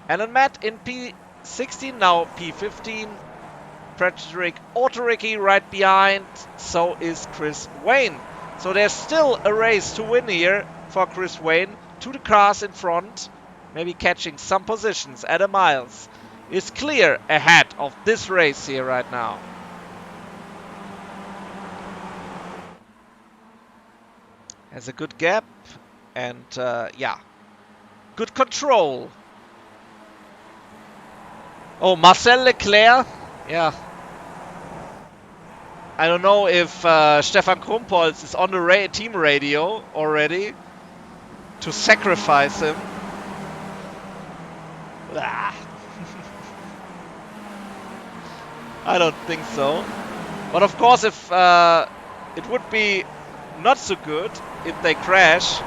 Alan Matt in P16, now P15. Patrick Autoricki right behind, so is Chris Wayne. So there's still a race to win here for Chris Wayne. 2 the cars in front, maybe catching some positions. Adam Miles is clear ahead of this race here right now. Has a good gap and yeah, good control. Oh, Marcel Leclerc, yeah. I don't know if Stefan Krumpholz is on the team radio already to sacrifice him. Ah. I don't think so. But of course, if it would be not so good if they crash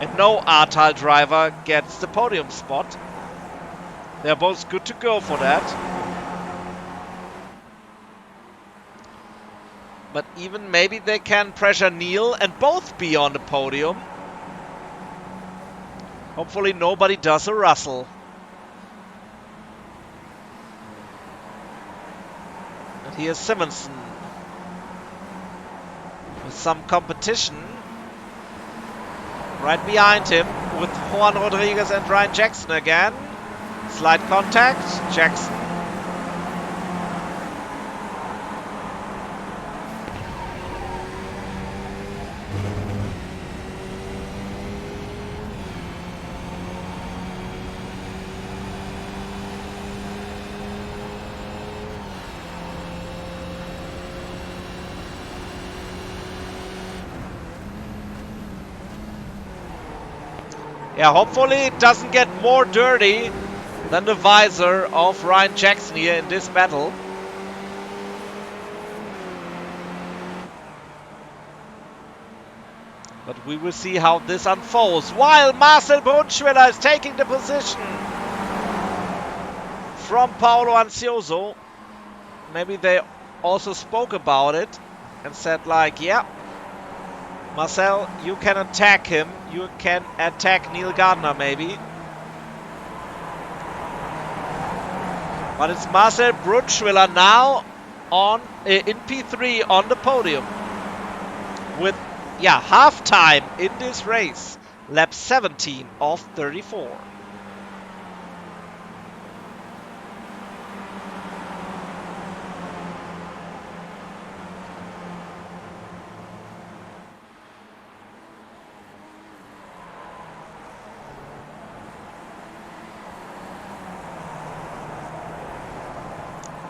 and no Ahrtal driver gets the podium spot. They're both good to go for that. But even maybe they can pressure Neil and both be on the podium. Hopefully nobody does a Russell. And here's Simonson with some competition. Right behind him with Juan Rodriguez and Ryan Jackson again. Slight contact, Jackson. Yeah, hopefully it doesn't get more dirty than the visor of Ryan Jackson here in this battle. But we will see how this unfolds. While Marcel Brunschwiller is taking the position from Paolo Ansioso. Maybe they also spoke about it and said like, yeah, Marcel, you can attack him. You can attack Neil Gardner maybe. But it's Marcel Brunschwiller now on in P3 on the podium. With, yeah, half time in this race. Lap 17 of 34.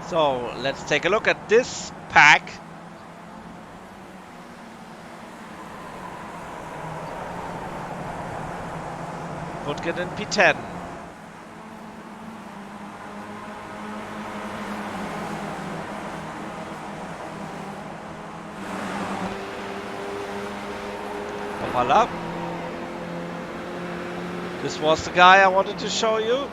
So let's take a look at this pack. Putkin in P10. Voila. This was the guy I wanted to show you.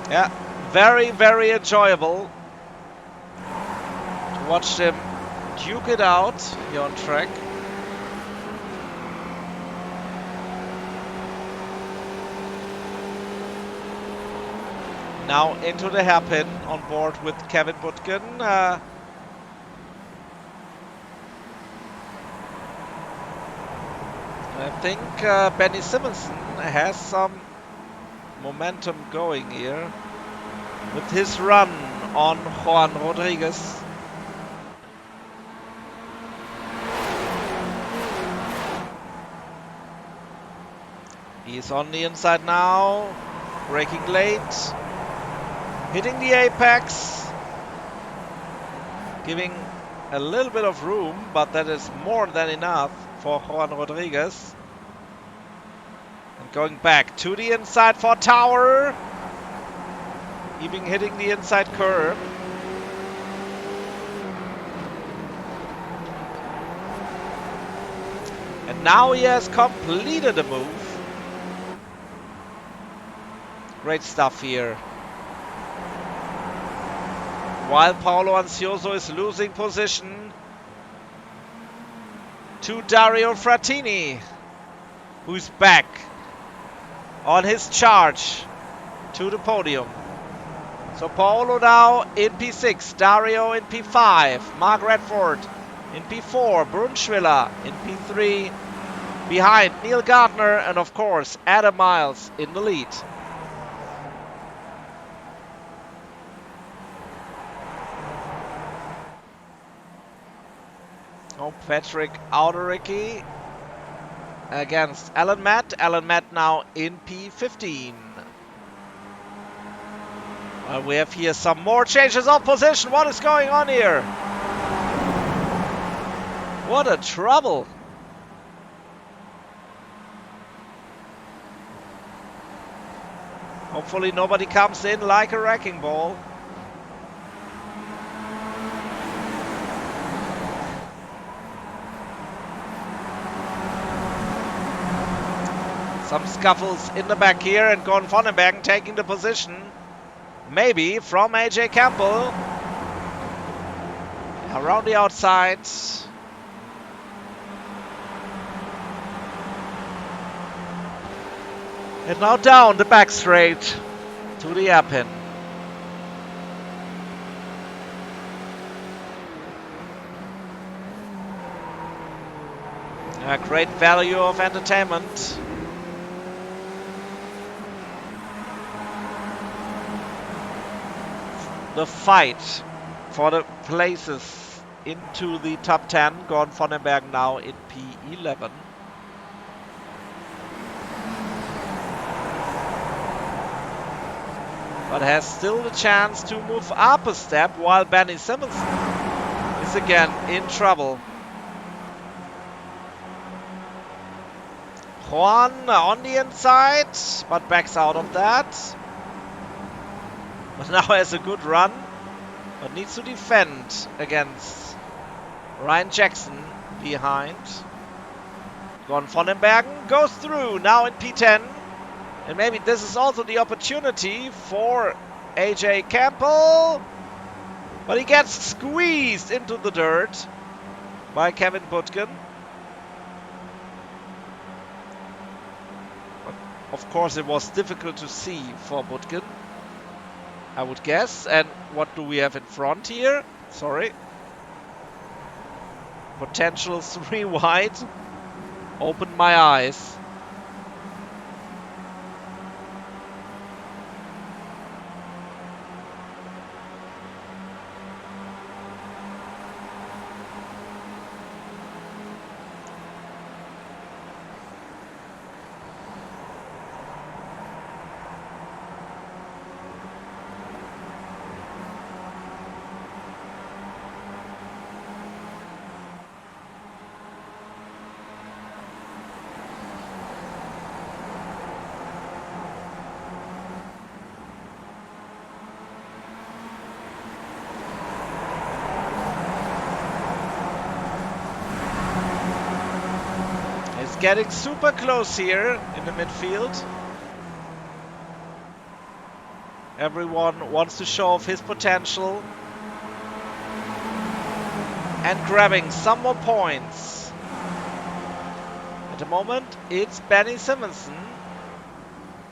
Yeah, very, very enjoyable to watch them duke it out here on track. Now into the hairpin on board with Kevin Butkin. I think Benny Simonson has some momentum going here with his run on Juan Rodriguez. He's on the inside now, braking late, hitting the apex, giving a little bit of room, but that is more than enough for Juan Rodriguez. And going back to the inside for Tower, even hitting the inside curb. And now he has completed the move. Great stuff here. While Paolo Ansioso is losing position to Dario Frattini, who's back on his charge to the podium. So Paolo now in P6, Dario in P5, Mark Redford in P4, Brunschwiller in P3, behind Neil Gardner, and of course Adam Miles in the lead. Oh, Patrick Audericke against Alan Matt. Alan Matt now in P15. We have here some more changes of position. What is going on here? What a trouble. Hopefully nobody comes in like a wrecking ball. Some scuffles in the back here, and Gordon Vondenbergen taking the position. Maybe from AJ Campbell. Around the outside. And now down the back straight to the hairpin. A great value of entertainment. The fight for the places into the top 10. Gordon Vondenbergen now in P11. But has still the chance to move up a step, while Benny Simonson is again in trouble. Juan on the inside, but backs out of that. But now has a good run, but needs to defend against Ryan Jackson behind. Gordon Vondenbergen goes through now in P10. And maybe this is also the opportunity for AJ Campbell. But he gets squeezed into the dirt by Kevin Butkin. But of course, it was difficult to see for Butkin, I would guess. And what do we have in front here? Sorry. Potential 3 wide. Opened my eyes. Getting super close here in the midfield. Everyone wants to show off his potential. And grabbing some more points. At the moment, it's Benny Simonson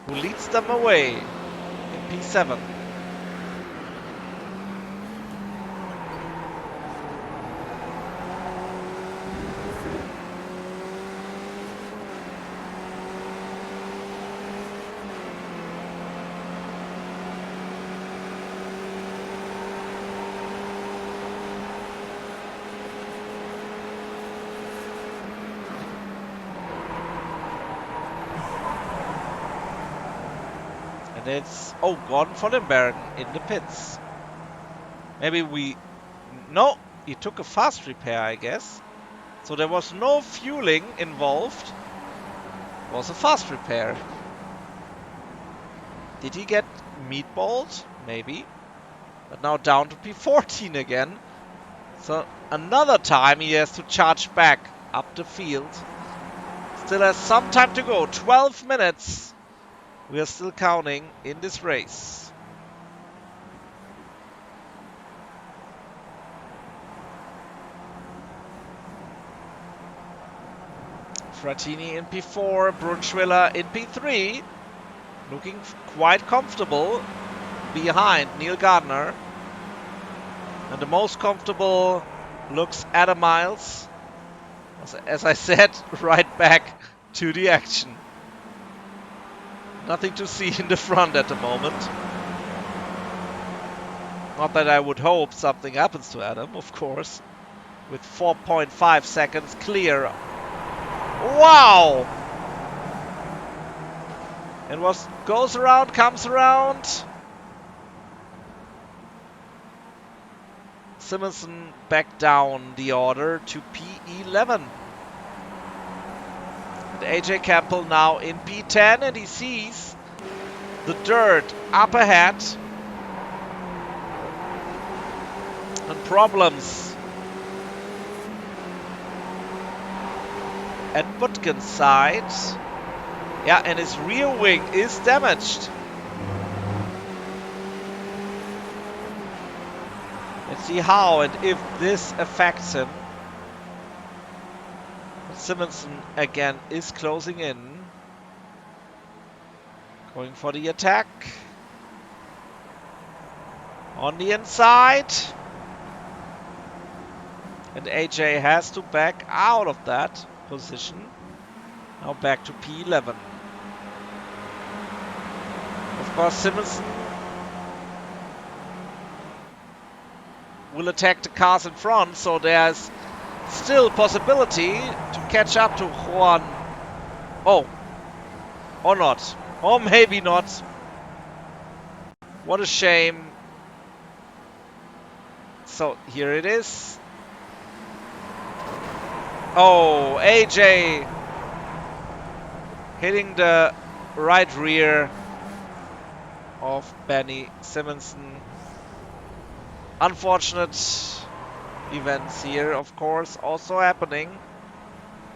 who leads them away in P7. And it's, oh, Gordon Vollenberg in the pits. Maybe we, no, he took a fast repair, I guess. So there was no fueling involved. It was a fast repair. Did he get meatballed? Maybe. But now down to P14 again. So another time he has to charge back up the field. Still has some time to go. 12 minutes. We are still counting in this race. Frattini in P4, Brunschwiller in P3. Looking quite comfortable behind Neil Gardner. And the most comfortable looks Adam Miles. As I said, right back to the action. Nothing to see in the front at the moment. Not that I would hope something happens to Adam, of course. With 4.5 seconds clear. Wow! And what goes around comes around. Simonson back down the order to P11. And AJ Campbell now in P10, and he sees the dirt up ahead. And problems at Butkin's side. Yeah, and his rear wing is damaged. Let's see how and if this affects him. Simonson again is closing in. Going for the attack. On the inside. And AJ has to back out of that position. Now back to P11. Of course, Simonson will attack the cars in front, so there's still possibility to catch up to Juan. Oh, or not. Or maybe not. What a shame. So here it is. Oh, AJ hitting the right rear of Benny Simonson. Unfortunate events here, of course, also happening.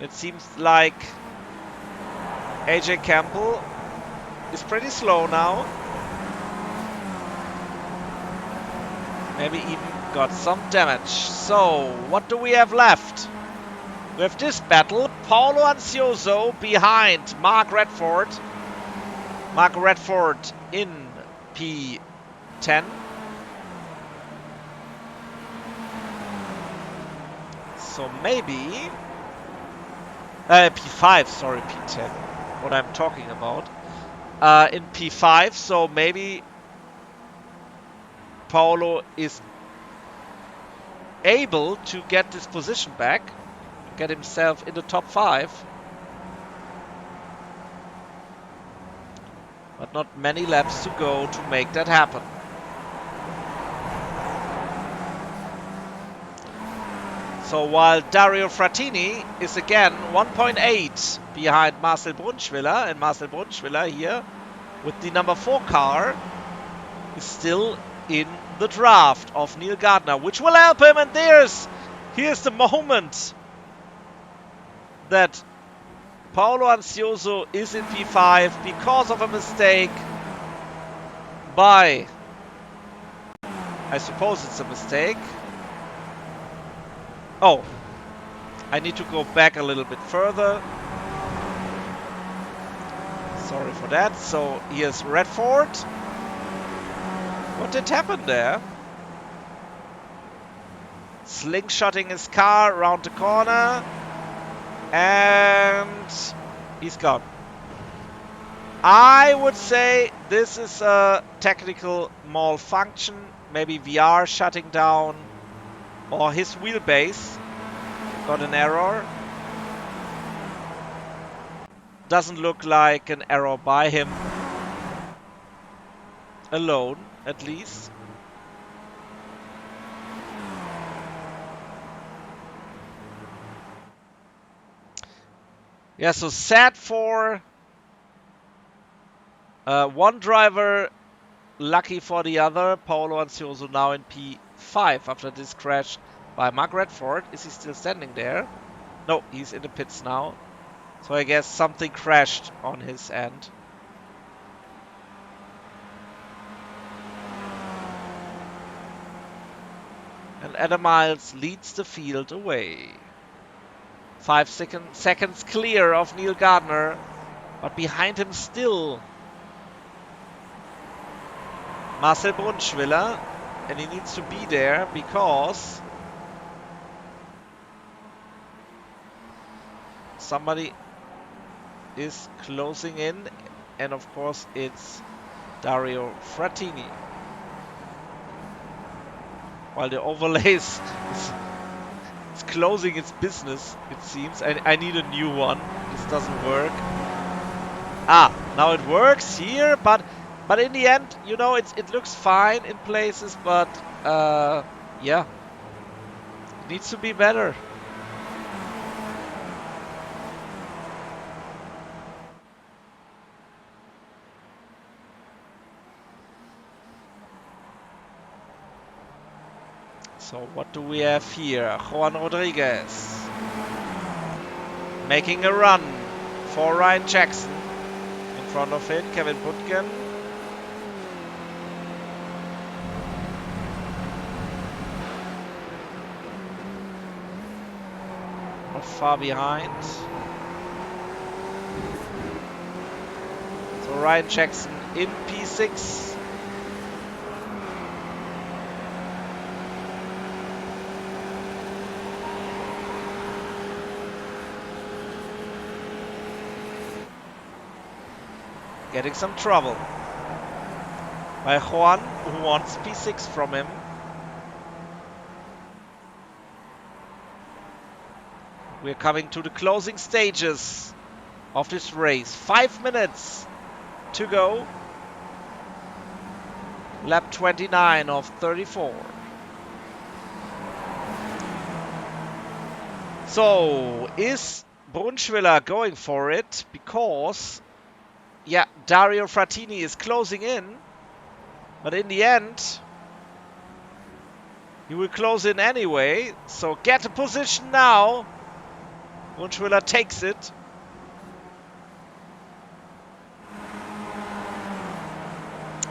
It seems like AJ Campbell is pretty slow now. Maybe even got some damage. So, what do we have left? We have this battle. Paolo Ansioso behind Mark Redford. Mark Redford in P10. So maybe P5, sorry, P10. What I'm talking about. In P5, so maybe Paolo is able to get this position back, get himself in the top 5. But not many laps to go to make that happen. So while Dario Frattini is again 1.8 behind Marcel Brunschwiller, and Marcel Brunschwiller here with the number 4 car is still in the draft of Neil Gardner, which will help him. And here's the moment that Paolo Ansioso is in P5 because of a mistake by. I suppose it's a mistake. Oh, I need to go back a little bit further. Sorry for that. So here's Redford. What did happen there? Slingshotting his car around the corner. And he's gone. I would say this is a technical malfunction. Maybe VR shutting down, or his wheelbase got an error. Doesn't look like an error by him alone, at least. Yeah, so sad for one driver, lucky for the other. Paolo Ansioso now in P5 after this crash by Mark Redford. Is he still standing there? No, he's in the pits now. So I guess something crashed on his end. And Adam Miles leads the field away. 5 seconds clear of Neil Gardner. But behind him still Marcel Brunschwiller. And he needs to be there because somebody is closing in. And of course it's Dario Frattini. While the overlays is closing its business, it seems. I need a new one. This doesn't work. Ah, now it works here, but in the end, you know, it looks fine in places, but yeah, it needs to be better. So what do we have here? Juan Rodriguez making a run for Ryan Jackson. In front of it, Kevin Putkin. Not far behind. So Ryan Jackson in P6. Getting some trouble by Juan, who wants P6 from him. We're coming to the closing stages of this race. 5 minutes to go. Lap 29 of 34. So, is Brunschwiller going for it? Because, yeah, Dario Frattini is closing in. But in the end, he will close in anyway. So get a position now. Brunschwiller takes it.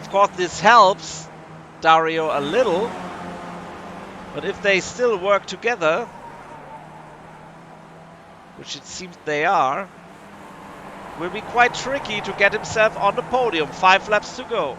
Of course, this helps Dario a little. But if they still work together, which it seems they are, it will be quite tricky to get himself on the podium. 5 laps to go.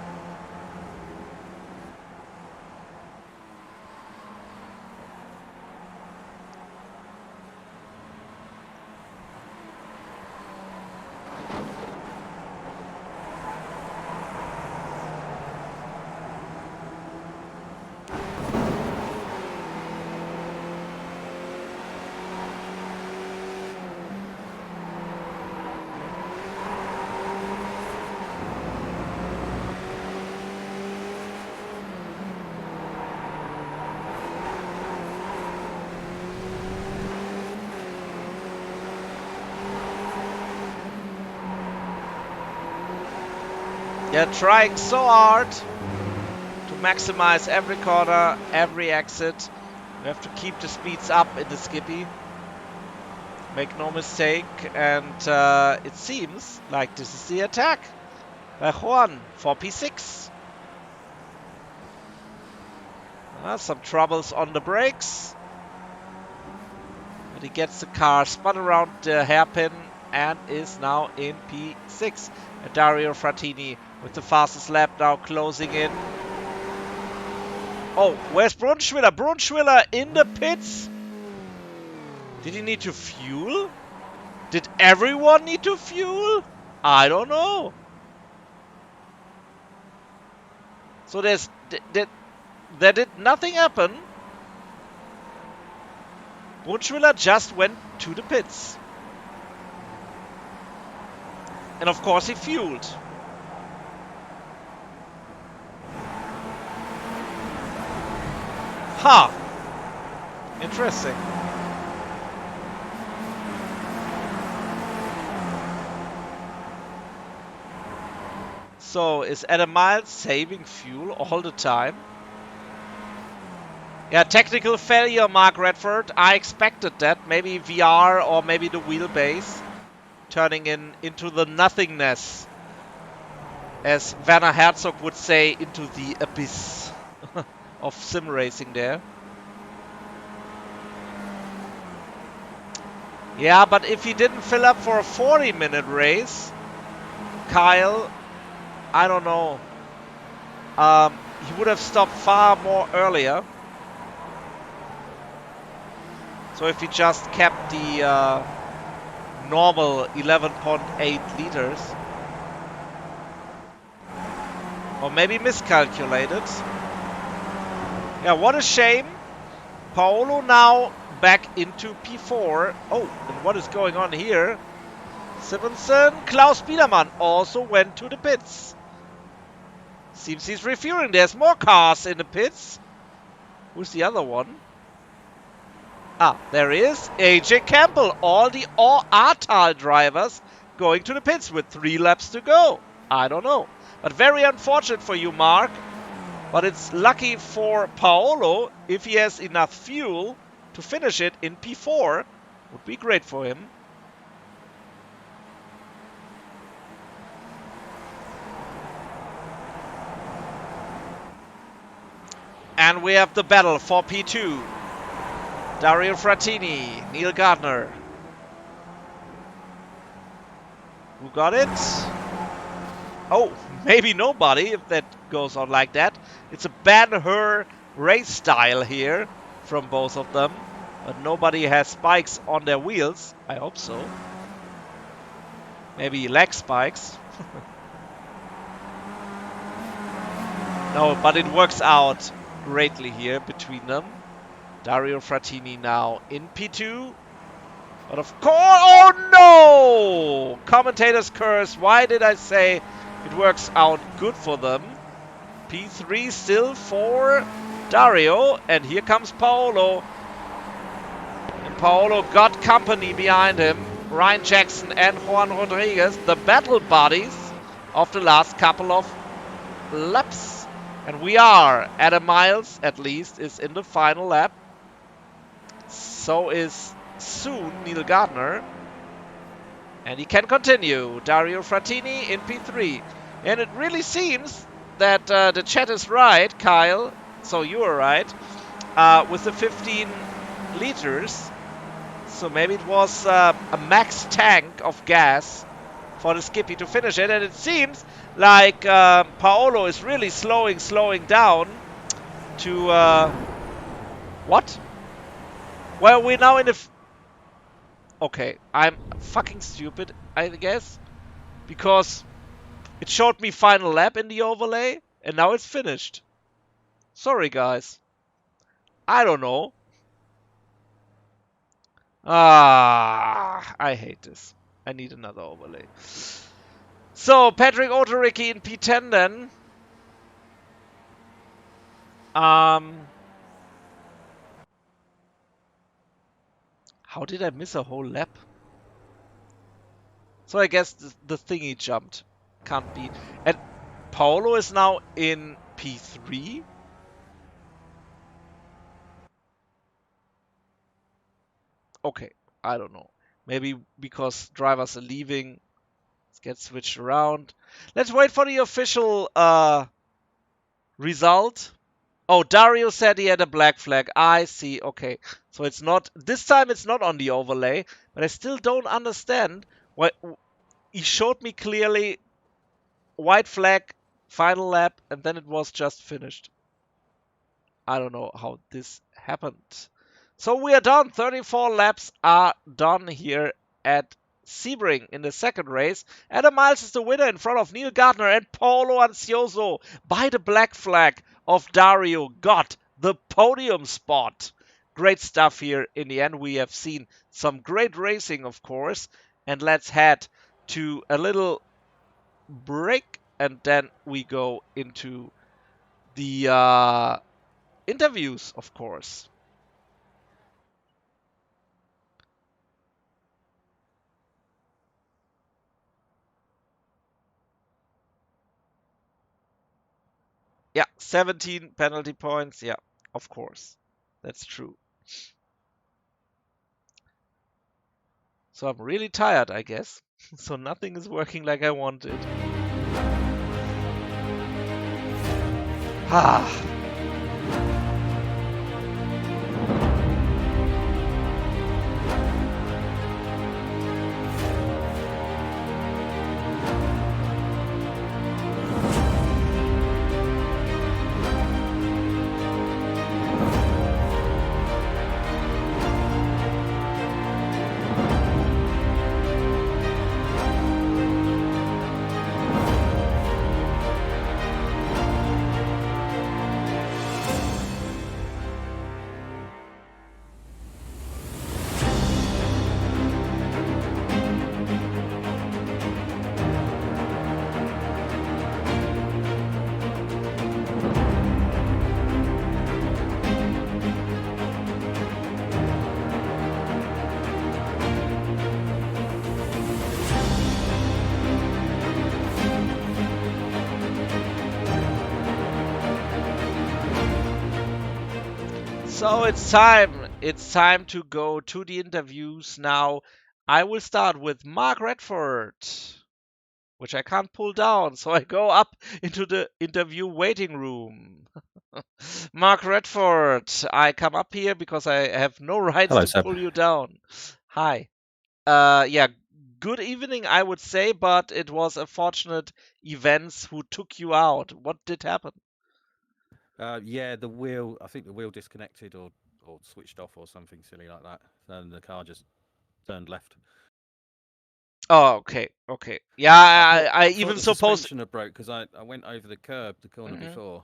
They're trying so hard to maximize every corner, every exit. We have to keep the speeds up in the Skippy. Make no mistake. And it seems like this is the attack by Juan for P6. Some troubles on the brakes. But he gets the car spun around the hairpin and is now in P6. And Dario Frattini with the fastest lap now closing in. Oh, where's Brunschwiller? Brunschwiller in the pits. Did he need to fuel? Did everyone need to fuel? I don't know. So there did nothing happen. Brunschwiller just went to the pits. And of course he fueled. Huh. Interesting. So is Adam Miles saving fuel all the time? Yeah, technical failure, Mark Redford. I expected that. Maybe VR or maybe the wheelbase turning into the nothingness. As Werner Herzog would say, into the abyss of sim racing there. Yeah, but if he didn't fill up for a 40-minute race, Kyle, I don't know. He would have stopped far more earlier. So if he just kept the normal 11.8 liters. Or maybe miscalculated. Yeah, what a shame. Paolo now back into P4. Oh, and what is going on here? Simonsen, Klaus Biedermann also went to the pits. Seems he's refueling. There's more cars in the pits. Who's the other one? Ah, there is AJ Campbell. All the Ahrtal drivers going to the pits with 3 laps to go. I don't know. But very unfortunate for you, Mark. But it's lucky for Paolo if he has enough fuel to finish it in P4. Would be great for him. And we have the battle for P2. Dario Frattini, Neil Gardner. Who got it? Oh, maybe nobody if that goes on like that. It's a Ben-Hur race style here from both of them. But nobody has spikes on their wheels. I hope so. Maybe leg spikes. No, but it works out greatly here between them. Dario Frattini now in P2. But of course, oh no! Commentators curse. Why did I say it works out good for them? P3 still for Dario. And here comes Paolo. And Paolo got company behind him. Ryan Jackson and Juan Rodriguez, the battle buddies of the last couple of laps. And we are, Adam Miles at least, is in the final lap. So is soon Neil Gardner. And he can continue. Dario Frattini in P3. And it really seems that the chat is right, Kyle. So you are right. With the 15 liters. So maybe it was a max tank of gas for the Skippy to finish it. And it seems like Paolo is really slowing down to... what? Well, we're now in the... Okay, I'm fucking stupid, I guess. Because it showed me final lap in the overlay, and now it's finished. Sorry, guys. I don't know. Ah, I hate this. I need another overlay. So, Patrick Otoricki in P10 then. How did I miss a whole lap? So I guess the thingy jumped. Can't be. And Paolo is now in P3. Okay, I don't know. Maybe because drivers are leaving, it gets switched around. Let's wait for the official result. Oh, Dario said he had a black flag. I see. Okay. So it's not, this time it's not on the overlay, but I still don't understand why he showed me clearly white flag, final lap, and then it was just finished. I don't know how this happened. So we are done. 34 laps are done here at Sebring in the second race. Adam Miles is the winner in front of Neil Gardner, and Paulo Ansioso by the black flag of Dario got the podium spot. Great stuff here. In the end, we have seen some great racing, of course. And let's head to a little break, and then we go into the interviews, of course. Yeah, 17 penalty points. Yeah, of course. That's true. So I'm really tired, I guess. So nothing is working like I wanted. Ah. So it's time. It's time to go to the interviews now. I will start with Mark Redford, which I can't pull down. So I go up into the interview waiting room. Mark Redford, I come up here because I have no rights Hello, to Seb. pull you down. Hi. Yeah, good evening, I would say, but it was unfortunate events who took you out. What did happen? Yeah, the wheel. I think the wheel disconnected or switched off or something silly like that, and the car just turned left. Oh, okay, okay. Yeah, I thought I thought even the supposed. suspension had broke because I went over the corner Mhm. before,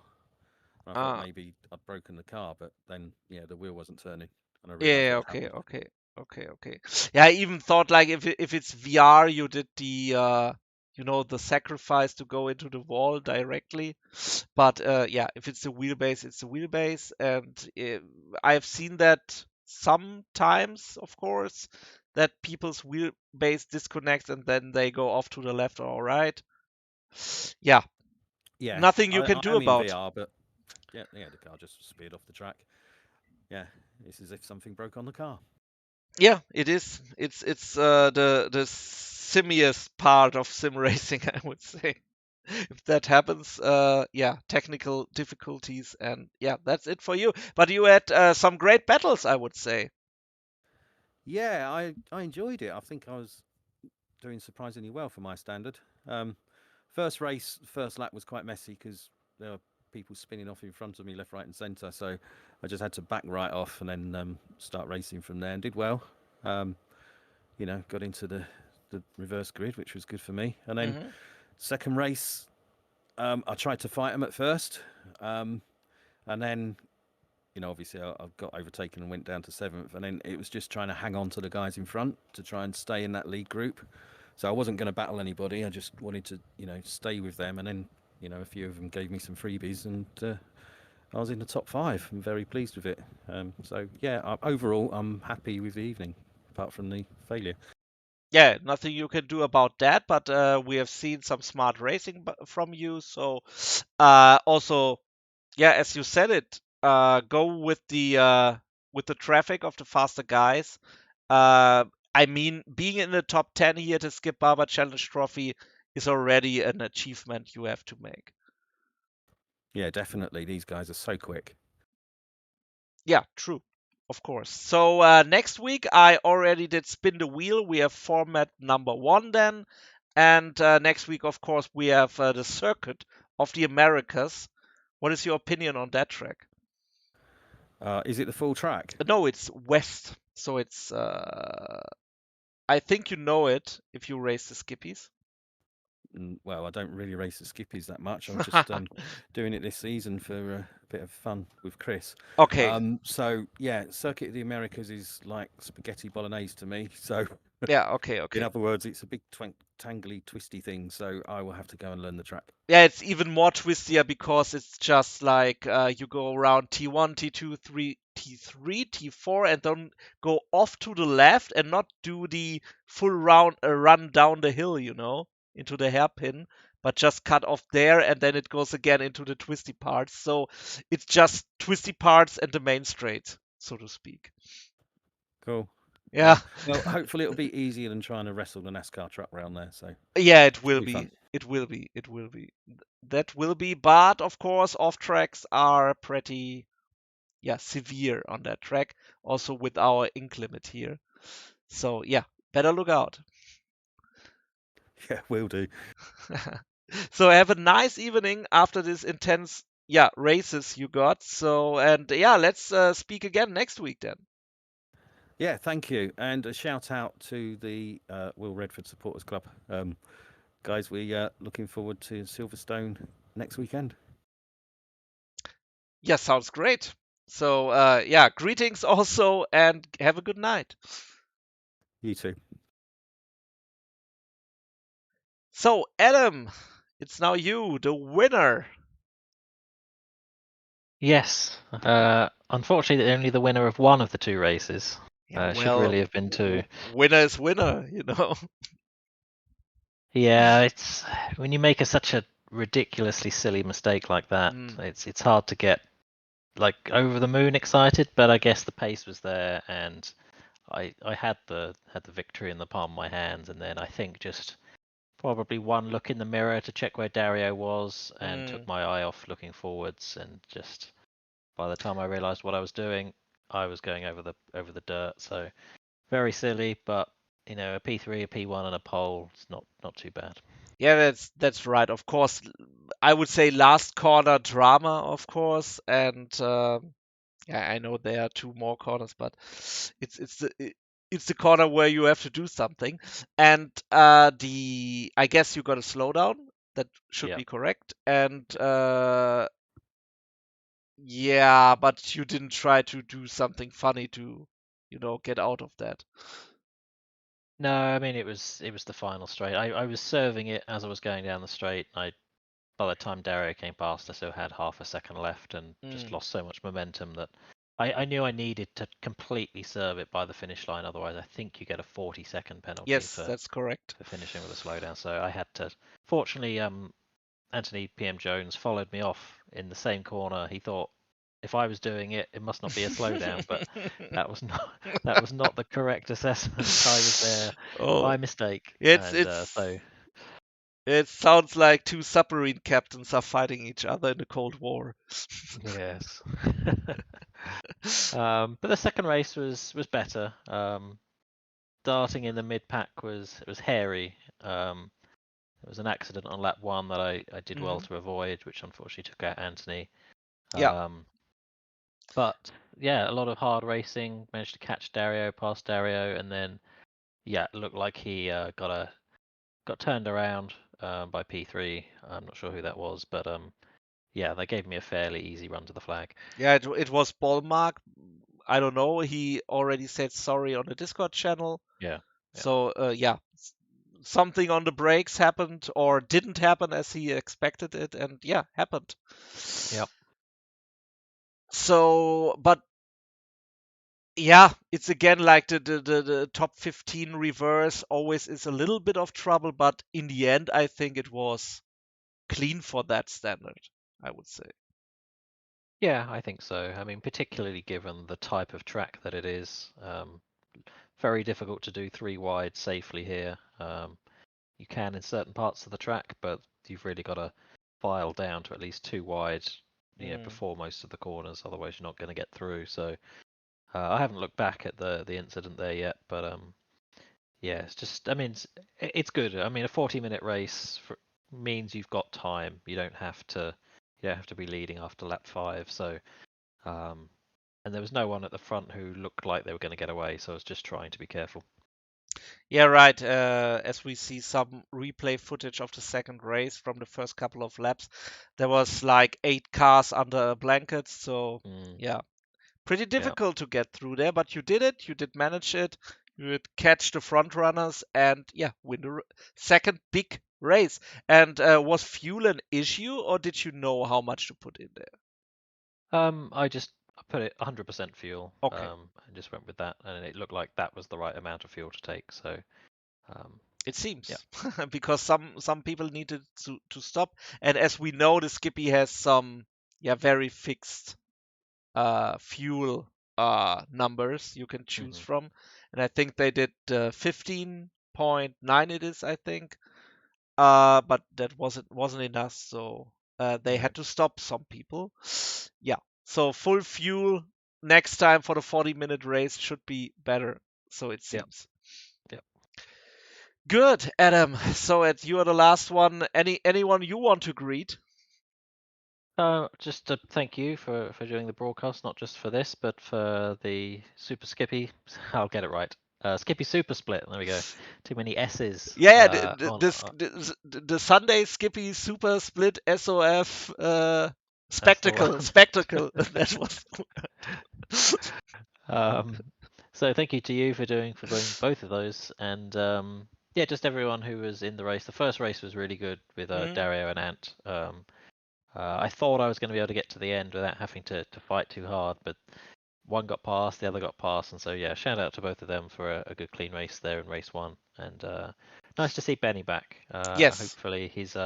and I thought Ah, maybe I'd broken the car, but then yeah, the wheel wasn't turning, and I realised yeah, what had okay, happened. okay, okay, okay. Yeah, I even thought like if it's VR, you did the the sacrifice to go into the wall directly. But yeah, if it's the wheelbase, it's the wheelbase, and I've seen that sometimes, of course, that people's wheelbase disconnects and then they go off to the left or right. Yeah, Yeah, nothing you can I do am in about. VR, but yeah, the car just speared off the track. Yeah, it's as if something broke on the car. Yeah, it is. It's the simiest part of sim racing, I would say. If that happens, yeah, technical difficulties, and yeah, that's it for you. But you had some great battles, I would say. Yeah, I enjoyed it. I think I was doing surprisingly well for my standard. Um, First race, first lap was quite messy because there were people spinning off in front of me, left, right, and centre. So I just had to back right off and then start racing from there and did well. Um, got into the reverse grid, which was good for me. And then Hmm. second race, I tried to fight them at first. Um, and then, obviously I got overtaken and went down to seventh. And then it was just trying to hang on to the guys in front to try and stay in that lead group. So I wasn't going to battle anybody. I just wanted to, stay with them. And then, a few of them gave me some freebies, and I was in the top five. I'm very pleased with it. So yeah, overall, I'm happy with the evening, apart from the failure. Yeah, nothing you can do about that. But we have seen some smart racing from you. So also, yeah, as you said it, go with the traffic of the faster guys. I mean, being in the top 10 here to skip Barber Challenge Trophy is already an achievement you have to make. Yeah, definitely. These guys are so quick. Yeah, true. Of course. So next week I already did spin the wheel. We have format number 1 then. And next week, of course, we have the circuit of the Americas. What is your opinion on that track? Is it the full track? No, it's west. So it's I think you know it if you race the skippies. Well, I don't really race the skippies that much. I'm just doing it this season for a bit of fun with Chris. Okay. So yeah, Circuit of the Americas is like spaghetti bolognese to me. So Yeah, okay, in okay. other words, it's a big tangly, twisty thing. So I will have to go and learn the track. Yeah, it's even more twistier because it's just like you go around T1, T2, 3, T3, T4, and then go off to the left and not do the full round run down the hill, into the hairpin, but just cut off there and then it goes again into the twisty parts. So it's just twisty parts and the main straight, so to speak. Cool. Yeah. Well, hopefully it'll be easier than trying to wrestle the NASCAR truck round there. So Yeah, it should will be be. fun. It will be. It will be. That will be. But of course, off tracks are pretty, yeah, severe on that track. Also with our ink limit here. So yeah, better look out. Yeah, will do. So have a nice evening after this intense, yeah, races you got. So and yeah, let's speak again next week then. Yeah, thank you, and a shout out to the Will Redford Supporters Club. Guys, we looking forward to Silverstone next weekend. Yeah, sounds great. So yeah, greetings also and have a good night. You too. So Adam, it's now you, the winner. Yes. Unfortunately, only the winner of one of the two races. Yeah, Should really well, have been two. winner is winner, Yeah, it's when you make such a ridiculously silly mistake like that, Mm, it's hard to get like over the moon excited. But I guess the pace was there, and I had the victory in the palm of my hands, and then I think just probably one look in the mirror to check where Dario was, and took mm. my eye off looking forwards, and just by the time I realised what I was doing, I was going over the dirt. So very silly, but a P3, a P1, and a pole. It's not too bad. Yeah, that's right. Of course, I would say last corner drama, of course, and yeah, I know there are two more corners, but it's the corner where you have to do something, and the I guess you got a slowdown. That should Yeah. be correct, and yeah, but you didn't try to do something funny to, get out of that. No, I mean it was the final straight. I was serving it as I was going down the straight. By the time Dario came past, I still had half a second left and just Mm. lost so much momentum that I knew I needed to completely serve it by the finish line. Otherwise, I think you get a 40-second penalty Yes, for that's correct. finishing with a slowdown. So I had to. Fortunately, Anthony PM Jones followed me off in the same corner. He thought if I was doing it, it must not be a slowdown, but that was not that was not the correct assessment. I was there Oh, by mistake, it's and it's so it sounds like two submarine captains are fighting each other in the Cold War. yes. But the second race was better. Starting in the mid pack was hairy. There was an accident on lap one that I did well Hmm. to avoid, which unfortunately took out Anthony. Yeah, Um, But yeah, a lot of hard racing. Managed to catch Dario, past Dario, and then yeah, it looked like he got turned around by P3. I'm not sure who that was, but yeah, they gave me a fairly easy run to the flag. yeah, it was Ballmark. I don't know. He already said sorry on the Discord channel. Yeah, yeah, So yeah, something on the brakes happened or didn't happen as he expected it, and yeah, happened. yep. So, but yeah, it's again like the top 15 reverse always is a little bit of trouble, but in the end, I think it was clean for that standard, I would say. Yeah, I think so. I mean, particularly given the type of track that it is, very difficult to do three wide safely here. You can in certain parts of the track, but you've really got to file down to at least two wide before most of the corners. Otherwise, you're not going to get through. So I haven't looked back at the incident there yet, but yeah, it's just, I mean, it's good. I mean, a 40-minute race means you've got time. You don't have to be leading after lap 5. So, and there was no one at the front who looked like they were going to get away. So I was just trying to be careful. Yeah, right. As we see some replay footage of the second race from the first couple of laps, there was like 8 cars under a blanket. So yeah, pretty difficult to get through there, but you did it. You did manage it. You did catch the front runners and yeah, win the second big race. And was fuel an issue, or did you know how much to put in there? I put it 100% fuel. Okay. And just went with that, and it looked like that was the right amount of fuel to take. So, It seems yeah. because some people needed to stop, and as we know, the Skippy has some very fixed fuel numbers you can choose from, and I think they did 15.9 it is, I think, but that wasn't enough, so they had to stop some people. Yeah, so full fuel next time for the 40-minute race should be better, so it Yep. seems. Yep. Good, Adam. So you are the last one. Anyone you want to greet? Just to thank you for doing the broadcast, not just for this, but for the Super Skippy. I'll get it right. Skippy Super Split. There we go. Too many S's. Yeah, the Sunday Skippy Super Split SOF spectacle. That was. So thank you to you for doing both of those, and yeah, just everyone who was in the race. The first race was really good with Dario and Ant. I thought I was going to be able to get to the end without having to fight too hard, but one got past, the other got past, and so yeah, shout out to both of them for a good clean race there in race 1, and nice to see Benny back. Yes. Hopefully his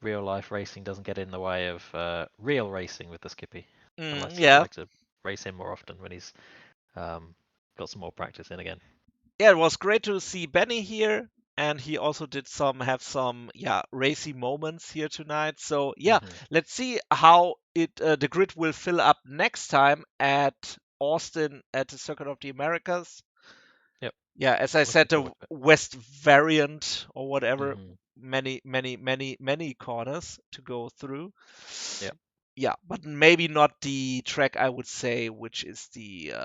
real life racing doesn't get in the way of real racing with the Skippy, unless I'd Yeah. like to race him more often when he's got some more practice in again. Yeah, it was great to see Benny here, and he also did have some racy moments here tonight. So yeah, let's see how the grid will fill up next time at Austin at the Circuit of the Americas. Yep. Yeah, as I said, the West variant or whatever, many corners to go through. Yeah. Yeah, but maybe not the track I would say, which is the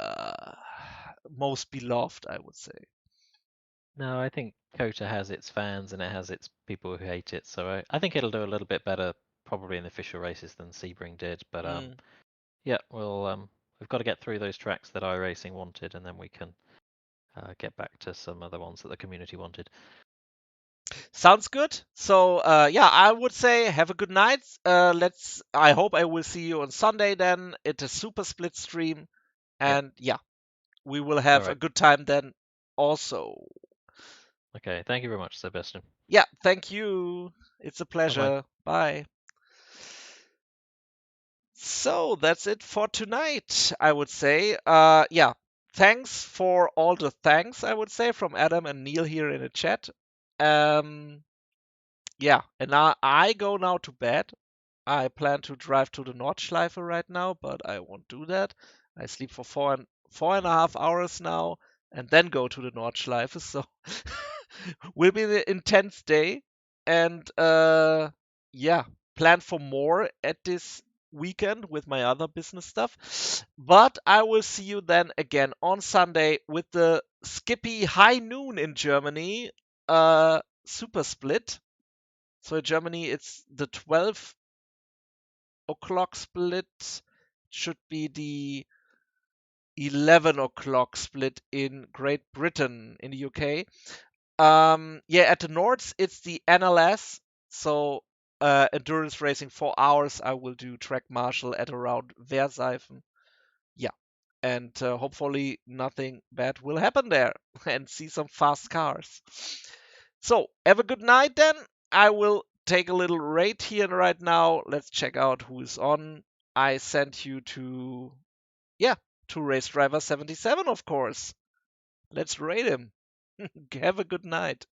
most beloved, I would say. No, I think Kota has its fans and it has its people who hate it. So I think it'll do a little bit better probably in the official races than Sebring did. But yeah, we've got to get through those tracks that iRacing wanted, and then we can get back to some other ones that the community wanted. Sounds good. So yeah, I would say have a good night. I hope I will see you on Sunday then at the Super Split stream, and yeah, we will have a good time then also. Okay, thank you very much, Sebastian. Yeah, thank you. It's a pleasure. Bye. So that's it for tonight, I would say. Yeah, thanks for all the thanks, I would say, from Adam and Neil here in the chat. Yeah, and now I go now to bed. I plan to drive to the Nordschleife right now, but I won't do that. I sleep for 4.5 hours now, and then go to the Nordschleife. So will be an intense day, and yeah, plan for more at this weekend with my other business stuff. But I will see you then again on Sunday with the Skippy High Noon in Germany Super Split. So in Germany, it's the 12 o'clock split. Should be the 11 o'clock split in Great Britain, in the UK. Yeah, at the Nords, it's the NLS. So endurance racing 4 hours. I will do track marshal at around Verseifen. Yeah. And hopefully nothing bad will happen there and see some fast cars. So have a good night then. I will take a little raid here right now. Let's check out who is on. I sent you to Race Driver 77, of course. Let's raid him. Have a good night.